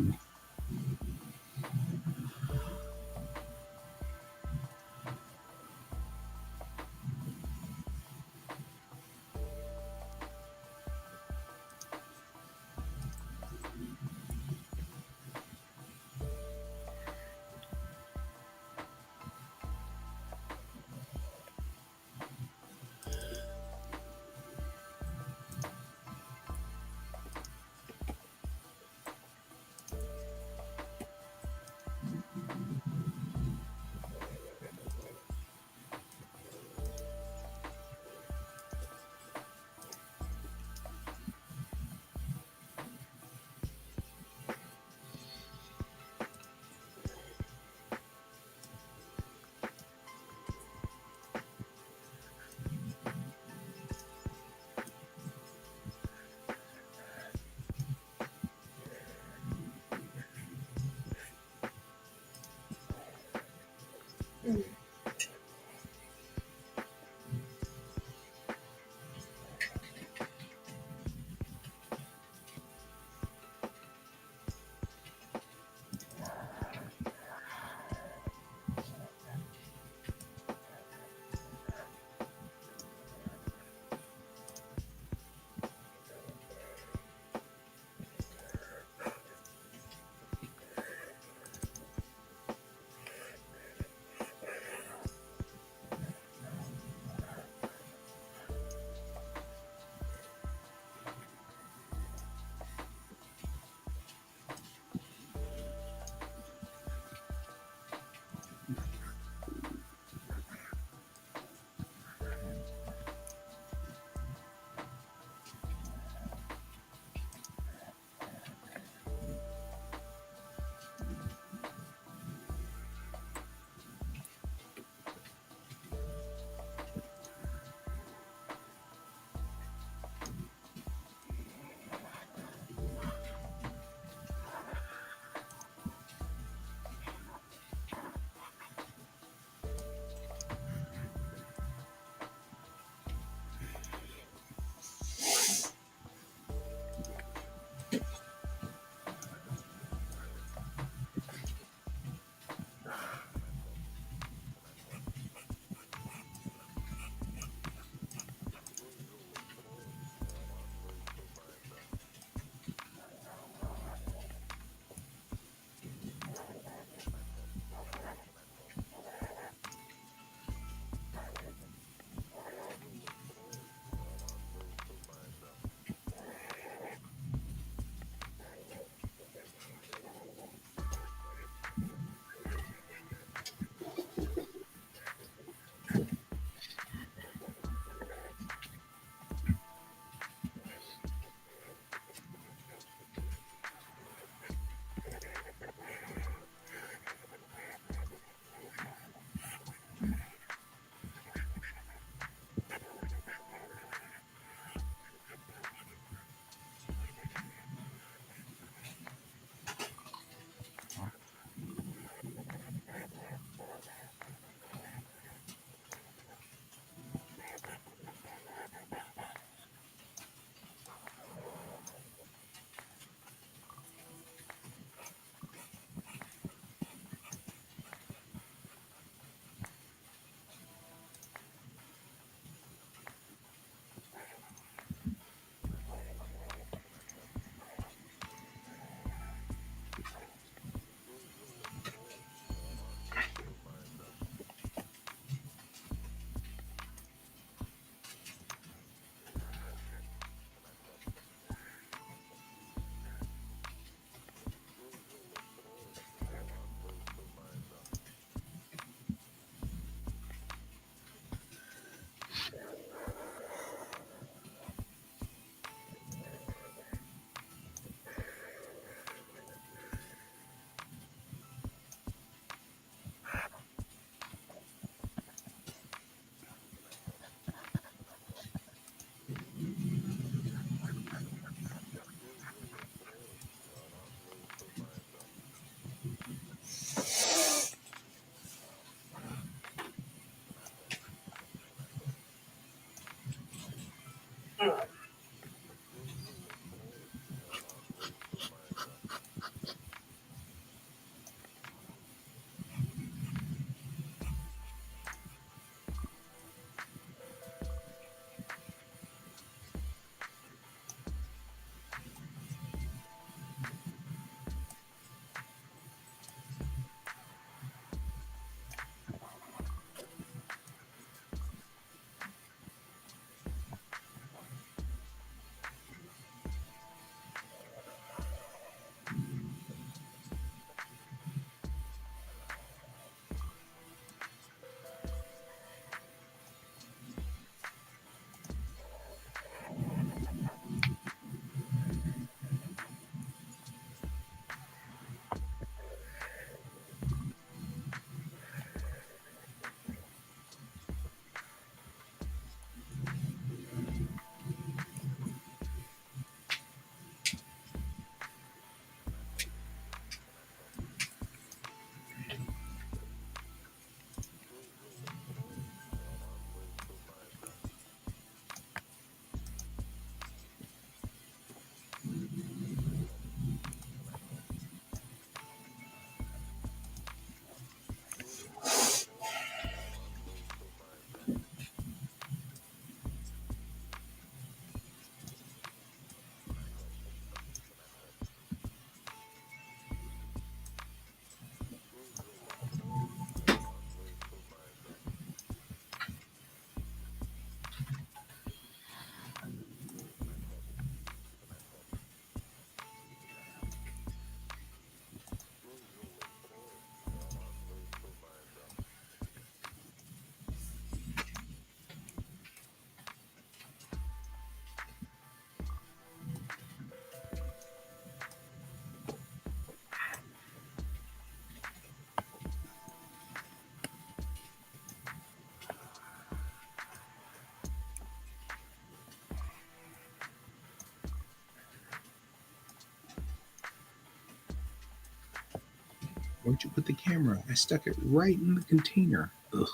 Won't you put the camera? I stuck it right in the container. Ugh.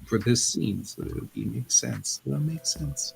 For this scene, so that it would make sense. It'll make sense.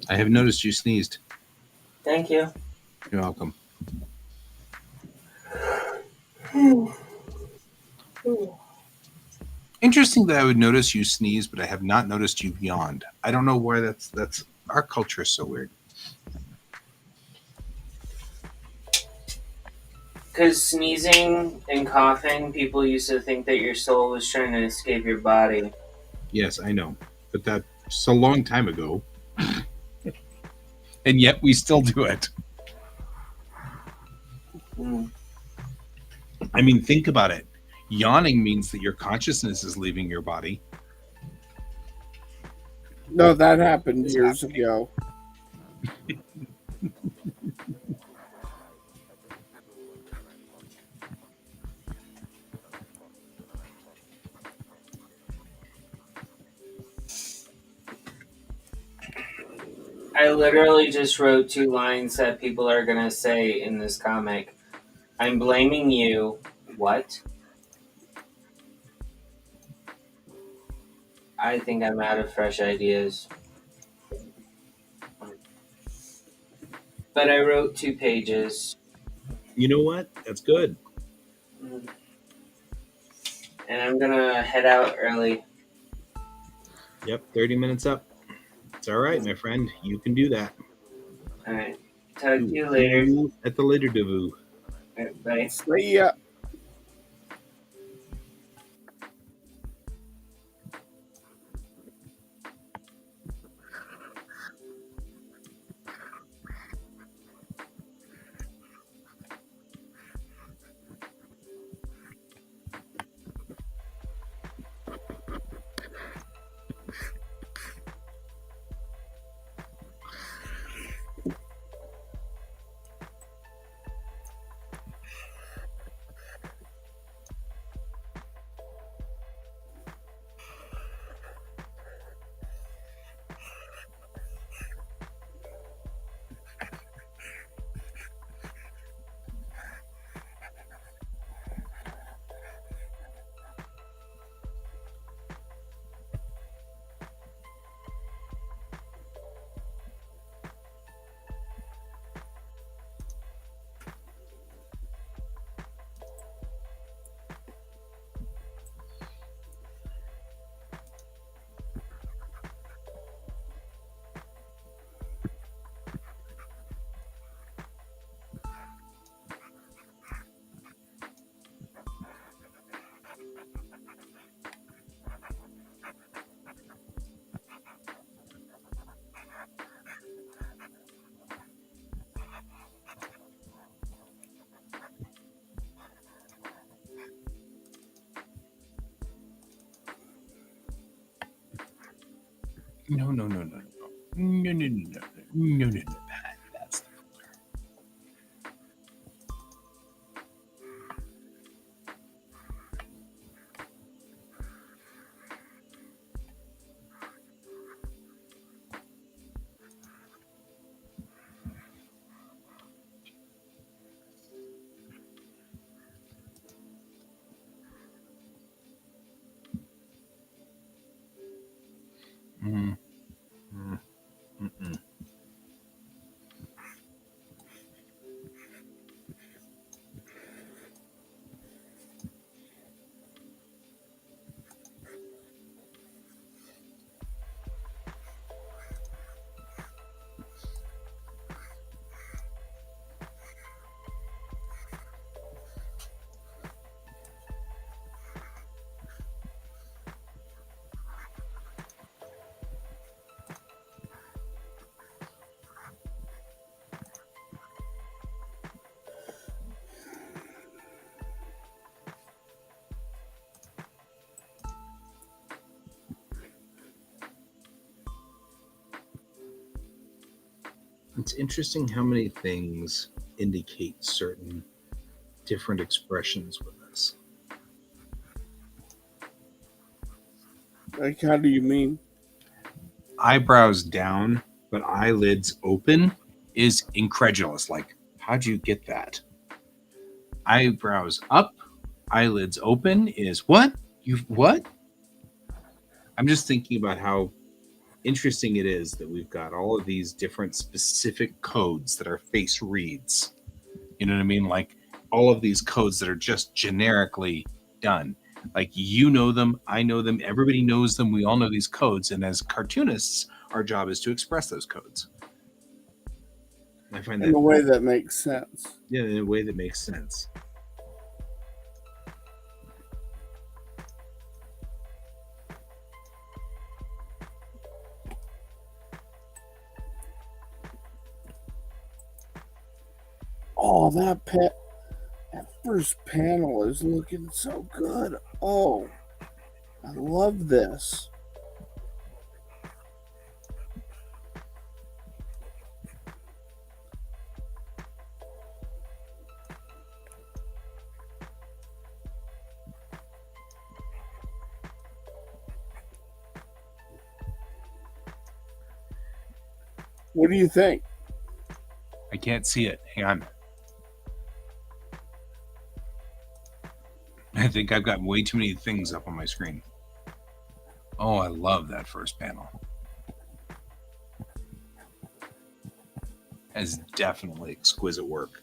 I have noticed you sneezed. Thank you. You're welcome. Interesting that I would notice you sneeze, but I have not noticed you yawned. I don't know why that's our culture is so weird. Because sneezing and coughing, people used to think that your soul was trying to escape your body. Yes, I know, but that's a long time ago, and yet we still do it. Mm. I mean, think about it. Yawning means that your consciousness is leaving your body. No, that happened years ago. I literally just wrote 2 lines that people are going to say in this comic. I'm blaming you. What? I think I'm out of fresh ideas. But I wrote 2 pages. You know what? That's good. And I'm going to head out early. Yep, 30 minutes up. It's all right, my friend. You can do that. Alright. Talk to you later. At the later devoo. Alright, bye. See ya. No. No. That's It's interesting how many things indicate certain different expressions with us. Like, how do you mean? Eyebrows down, but eyelids open is incredulous. Like, how'd you get that? Eyebrows up, eyelids open is what? You what? I'm just thinking about how interesting it is that we've got all of these different specific codes that our face reads. You know what I mean? Like all of these codes that are just generically done. Like you know them, I know them, everybody knows them. We all know these codes, and as cartoonists, our job is to express those codes. I find In that a way that makes sense. yeah, in a way that makes sense. Oh, that first panel is looking so good. Oh, I love this. What do you think? I can't see it. Hang on. I think I've got way too many things up on my screen. Oh, I love that first panel. That's definitely exquisite work.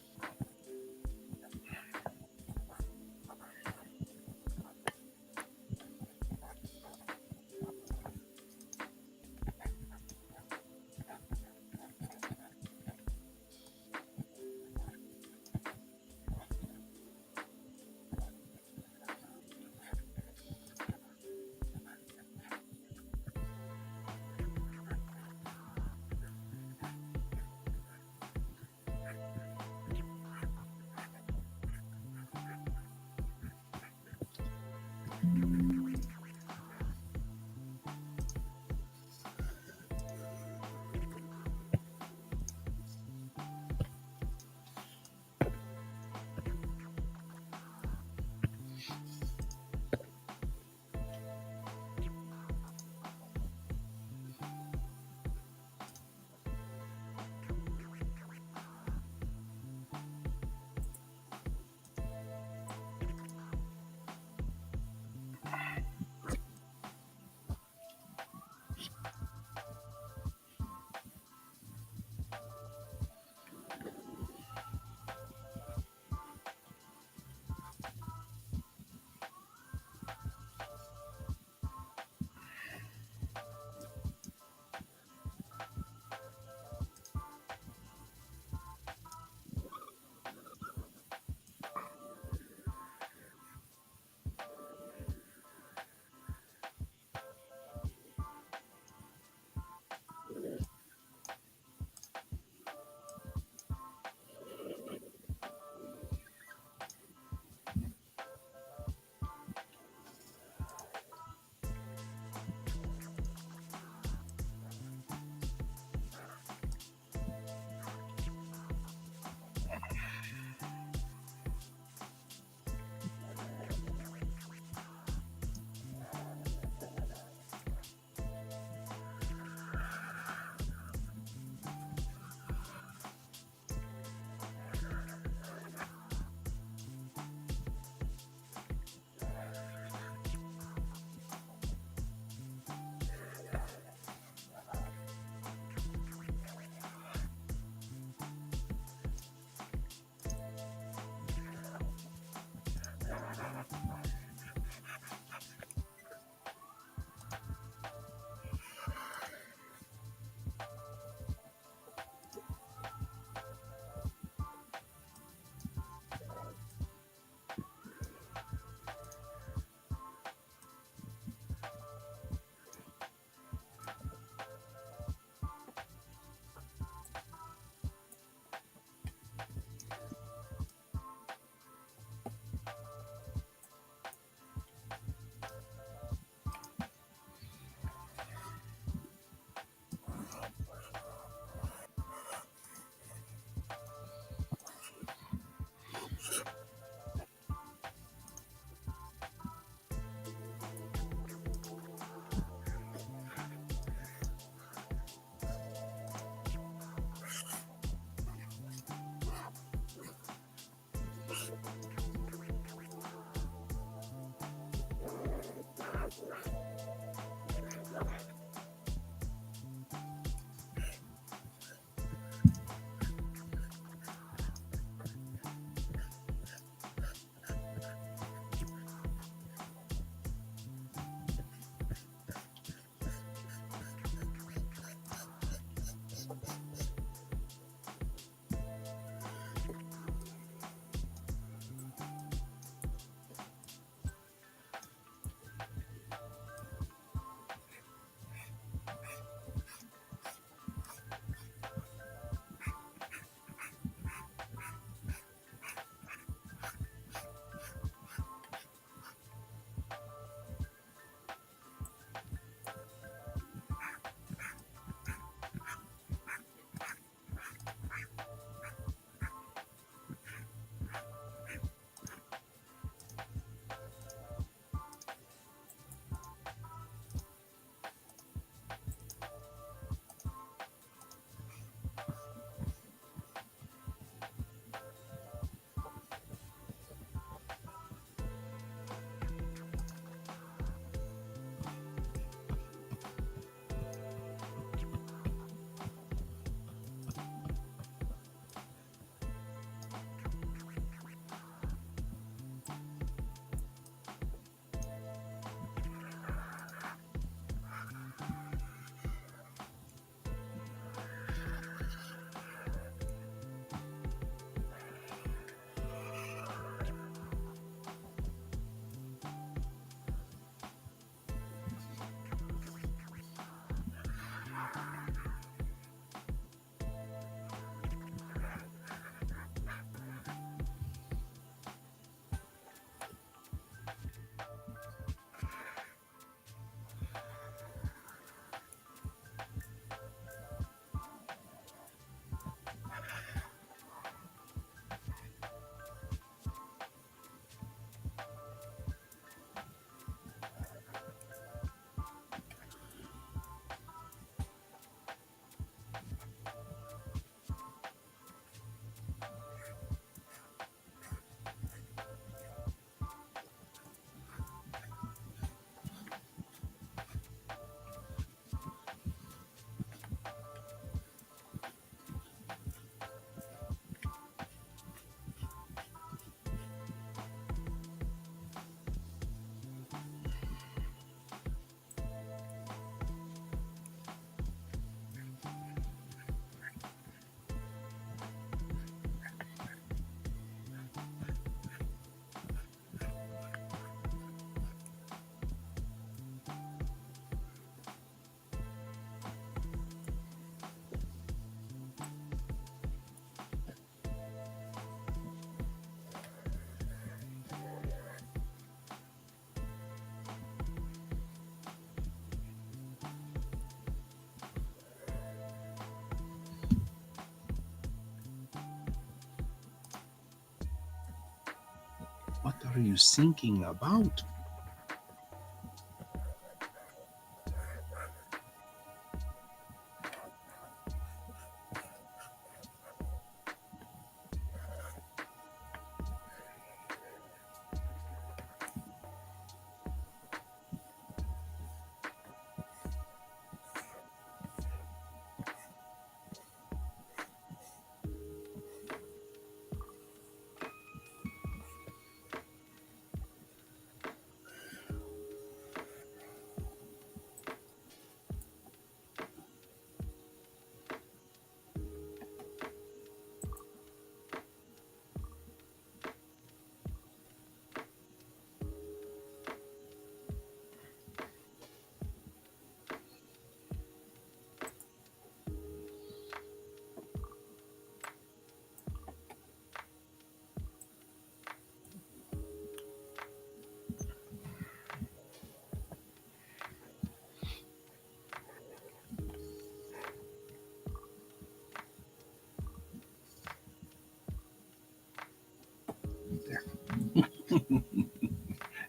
What are you thinking about?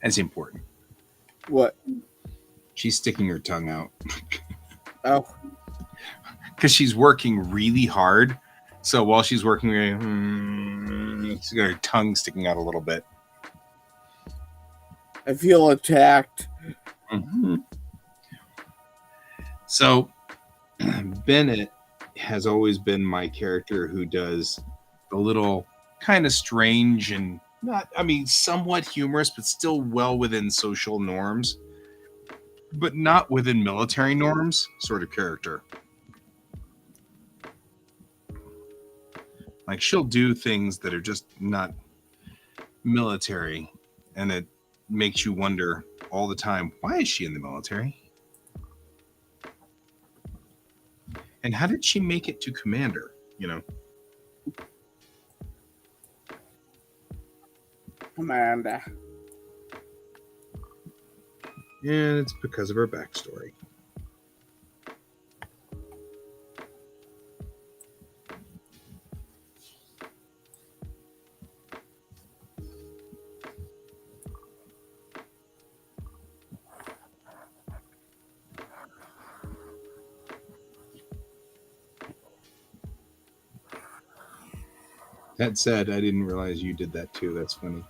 That's important. What? She's sticking her tongue out Oh, because she's working really hard. So while she's working, she's got her tongue sticking out a little bit. I feel attacked. Mm-hmm. So Bennett has always been my character who does the little kind of strange and not, I mean, somewhat humorous, but still well within social norms, but not within military norms sort of character. Like she'll do things that are just not military, and it makes you wonder all the time, why is she in the military? And how did she make it to commander? You know? Amanda. And it's because of her backstory. That said, I didn't realize you did that too. That's funny.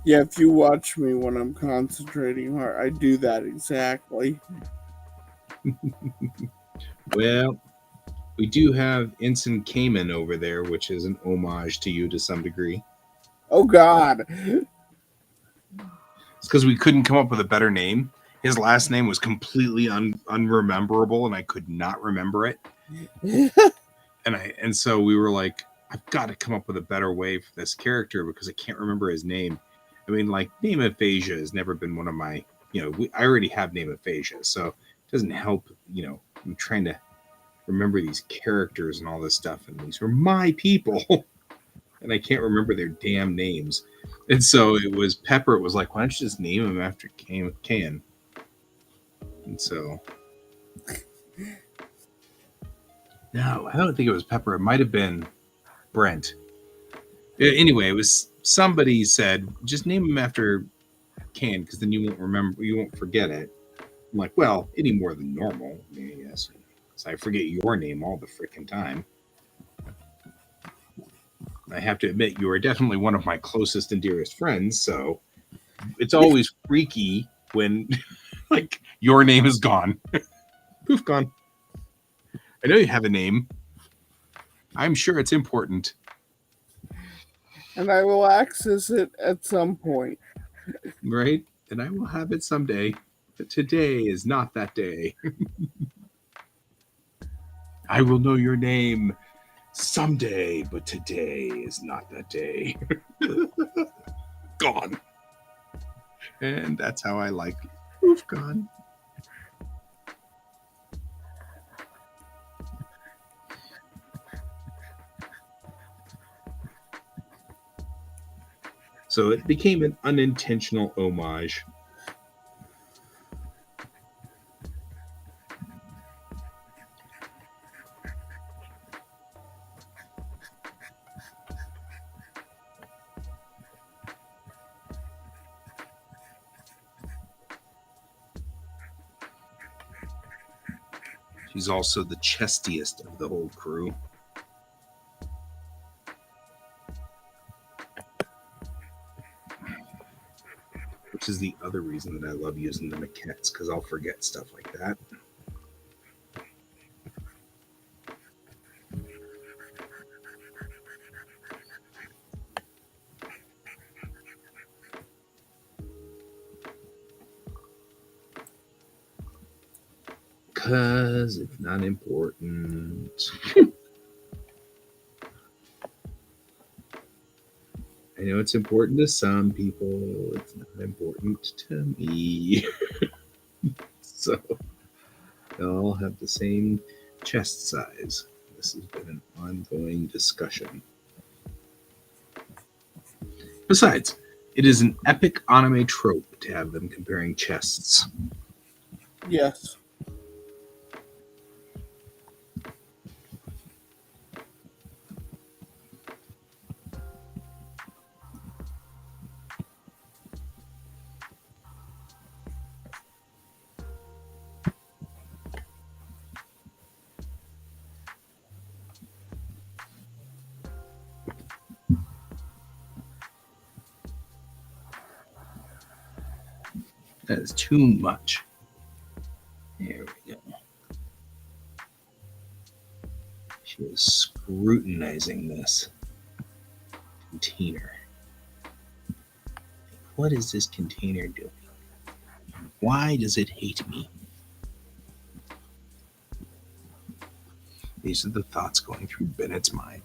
Yeah, if you watch me when I'm concentrating hard, I do that exactly. Well, we do have Ensign Cayman over there, which is an homage to you to some degree. Oh, God. It's because we couldn't come up with a better name. His last name was completely unrememberable, and I could not remember it. And so we were like, I've got to come up with a better way for this character because I can't remember his name. I mean, like, name aphasia has never been one of my, I already have name aphasia, so it doesn't help, I'm trying to remember these characters and all this stuff, and these are my people, and I can't remember their damn names. And so it was Pepper. It was like, why don't you just name him after Can? And so, no, I don't think it was Pepper. It might have been Brent. Anyway, it was somebody said, just name him after Can, because then you won't remember, you won't forget it. I'm like, well, any more than normal. I mean, yes, because I forget your name all the freaking time. I have to admit, you are definitely one of my closest and dearest friends, so it's always freaky when, like, your name is gone. Poof, gone. I know you have a name. I'm sure it's important. And I will access it at some point. Right? And I will have it someday. But today is not that day. I will know your name someday, but today is not that day. Gone. And that's how I like Poof, gone. So it became an unintentional homage. He's also the chestiest of the whole crew. Which is the other reason that I love using the maquettes, because I'll forget stuff like that. Because it's not important. I know it's important to some people. It's not important to me. So they all have the same chest size. This has been an ongoing discussion. Besides, it is an epic anime trope to have them comparing chests. Yes. That is too much. There we go. She is scrutinizing this container. What is this container doing? Why does it hate me? These are the thoughts going through Bennett's mind.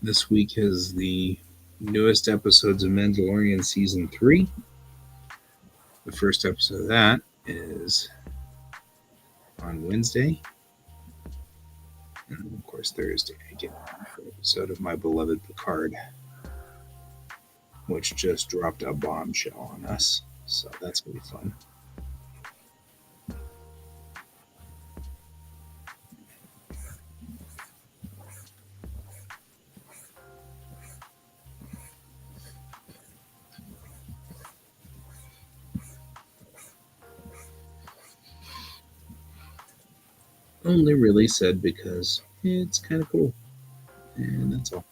This week is the newest episodes of Mandalorian Season 3. The first episode of that is on Wednesday. And of course, Thursday, I get an episode of My Beloved Picard, which just dropped a bombshell on us. So that's going to be fun. Only really said because it's kind of cool. And that's all.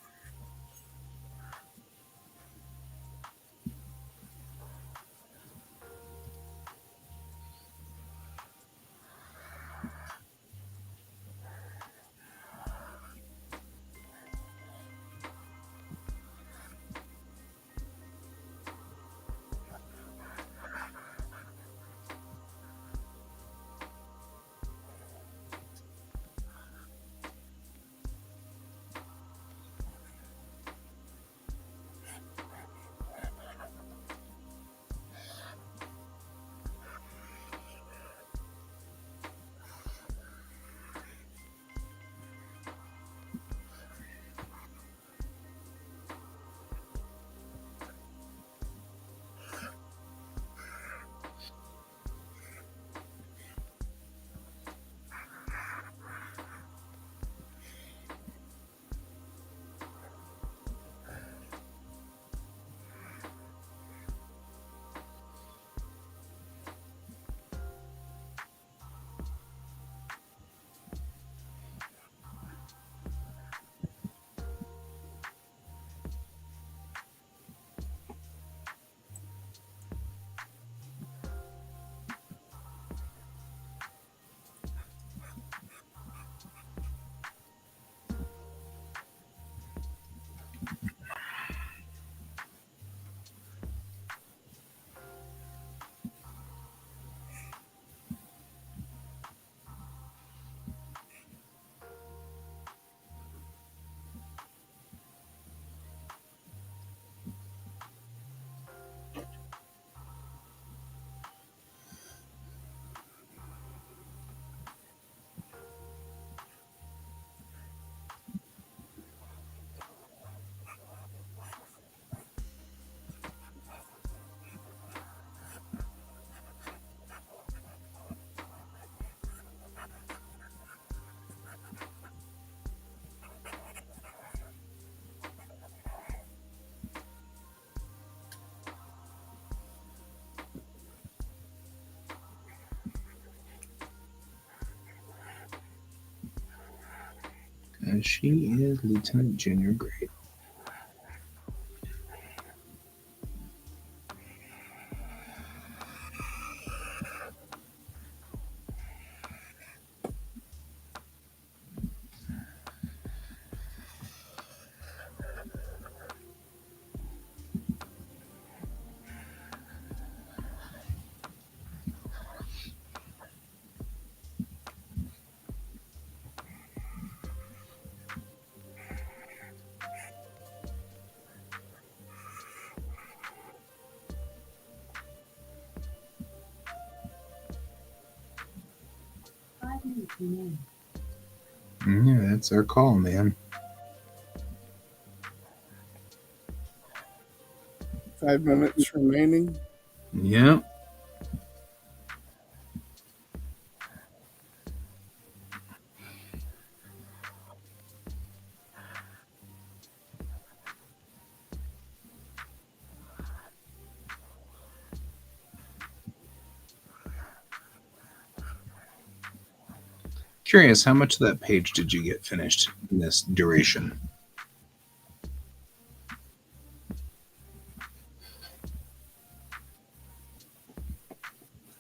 She is Lieutenant Junior grade. Yeah, that's our call, man. 5 minutes remaining. Yeah. Curious, how much of that page did you get finished in this duration?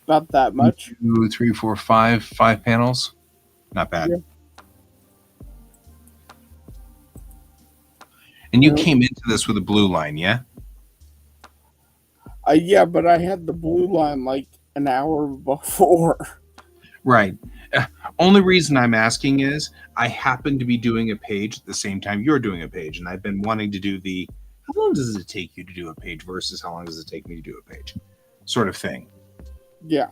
Not that much. 2, 3, 4, 5 panels. Not bad. Yeah. And you Yeah. came into this with a blue line, yeah? Yeah, but I had the blue line like an hour before. Right. Only reason I'm asking is I happen to be doing a page at the same time you're doing a page, and I've been wanting to do the how long does it take you to do a page versus how long does it take me to do a page sort of thing. Yeah.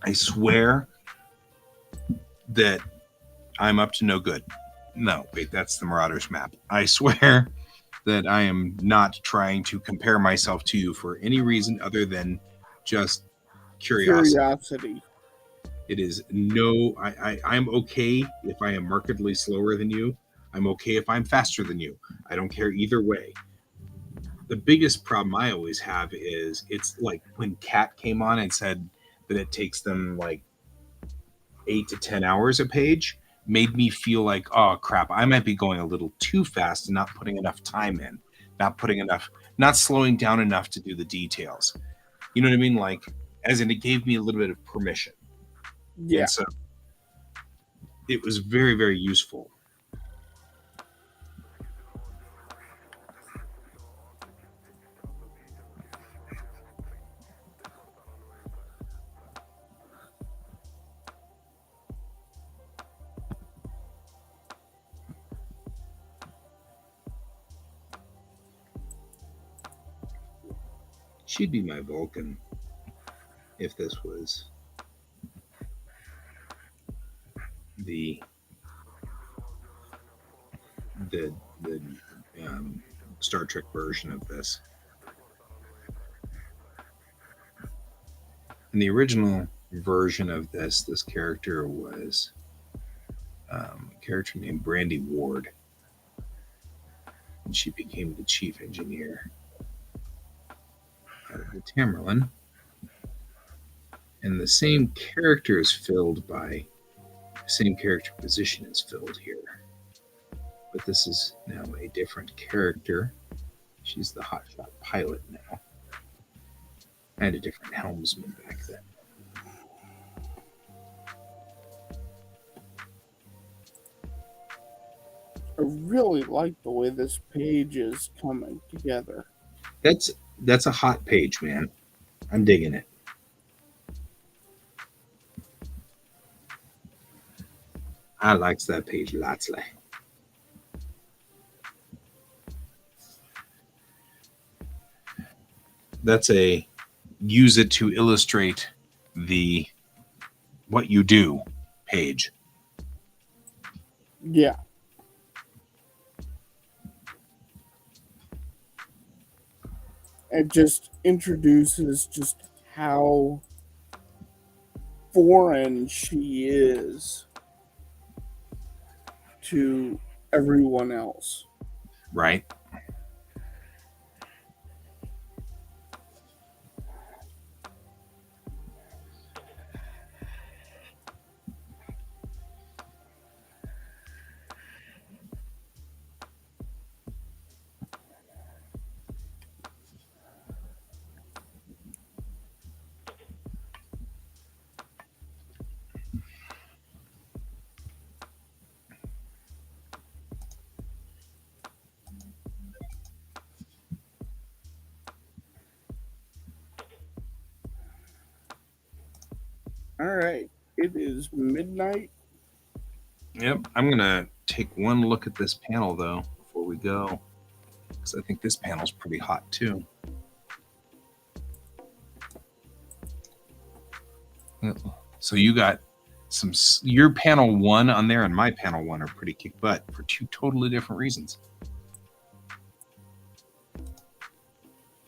I swear that I'm up to no good. No, wait, that's the Marauders map. I swear that I am not trying to compare myself to you for any reason other than just curiosity. It is no, I'm okay if I am markedly slower than you. I'm okay if I'm faster than you. I don't care either way. The biggest problem I always have is it's like when Kat came on and said that it takes them like 8 to 10 hours a page, made me feel like, oh crap, I might be going a little too fast and not putting enough time in, not slowing down enough to do the details. You know what I mean? Like, as in, it gave me a little bit of permission. Yeah. And so it was very, very useful. She'd be my Vulcan if this was the Star Trek version of this. In the original version of this character was a character named Brandy Ward, and she became the chief engineer out of the Tamerlan. And the same character is filled by the same character position is filled here. But this is now a different character. She's the hotshot pilot now. I had a different helmsman back then. I really like the way this page is coming together. That's a hot page, man. I'm digging it. I likes that page lots. That's a use it to illustrate the what you do page. Yeah. It just introduces just how foreign she is to everyone else. Right? All right. It is midnight. Yep. I'm gonna take one look at this panel though before we go, because I think this panel's pretty hot too. So you got your panel 1 on there and my panel 1 are pretty kick butt for 2 totally different reasons.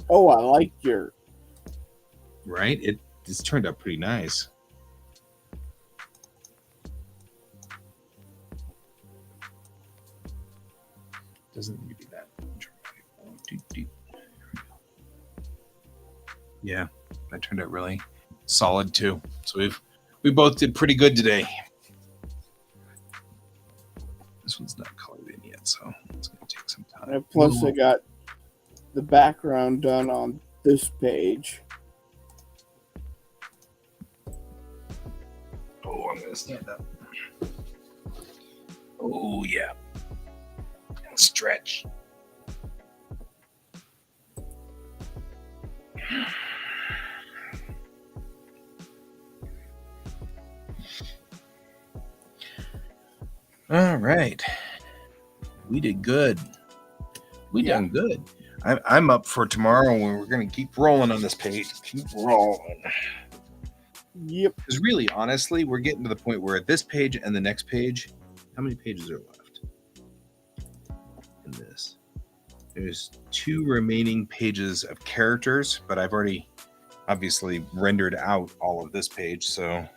Oh, I like your. Right? It's turned out pretty nice. Doesn't need to be that dramatic. Yeah, that turned out really solid too. So we both did pretty good today. This one's not colored in yet, so it's gonna take some time. And plus, I got the background done on this page. Oh, I'm gonna stand up. Oh yeah. And stretch. All right. We did good. We done good. I'm up for tomorrow when we're going to keep rolling on this page. Keep rolling. Yep. Because really, honestly, we're getting to the point where at this page and the next page, how many pages are left in this? There's 2 remaining pages of characters, but I've already obviously rendered out all of this page, so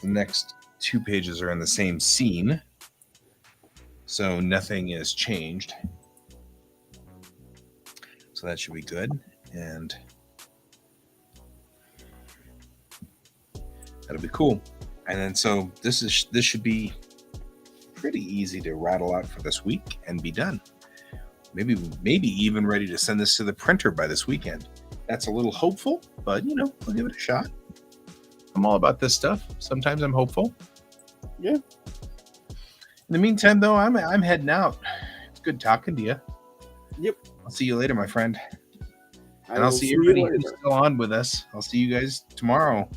the next 2 pages are in the same scene, so nothing is changed. So that should be good, and that'll be cool. And then so this should be pretty easy to rattle out for this week and be done. Maybe even ready to send this to the printer by this weekend. That's a little hopeful, but I'll give it a shot. I'm all about this stuff. Sometimes I'm hopeful. Yeah. In the meantime, though, I'm heading out. It's good talking to you. Yep. I'll see you later, my friend. And I I'll will see you everybody later. who's still on with us. I'll see you guys tomorrow.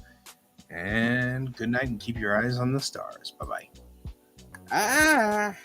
And good night, and keep your eyes on the stars. Bye-bye. Ah.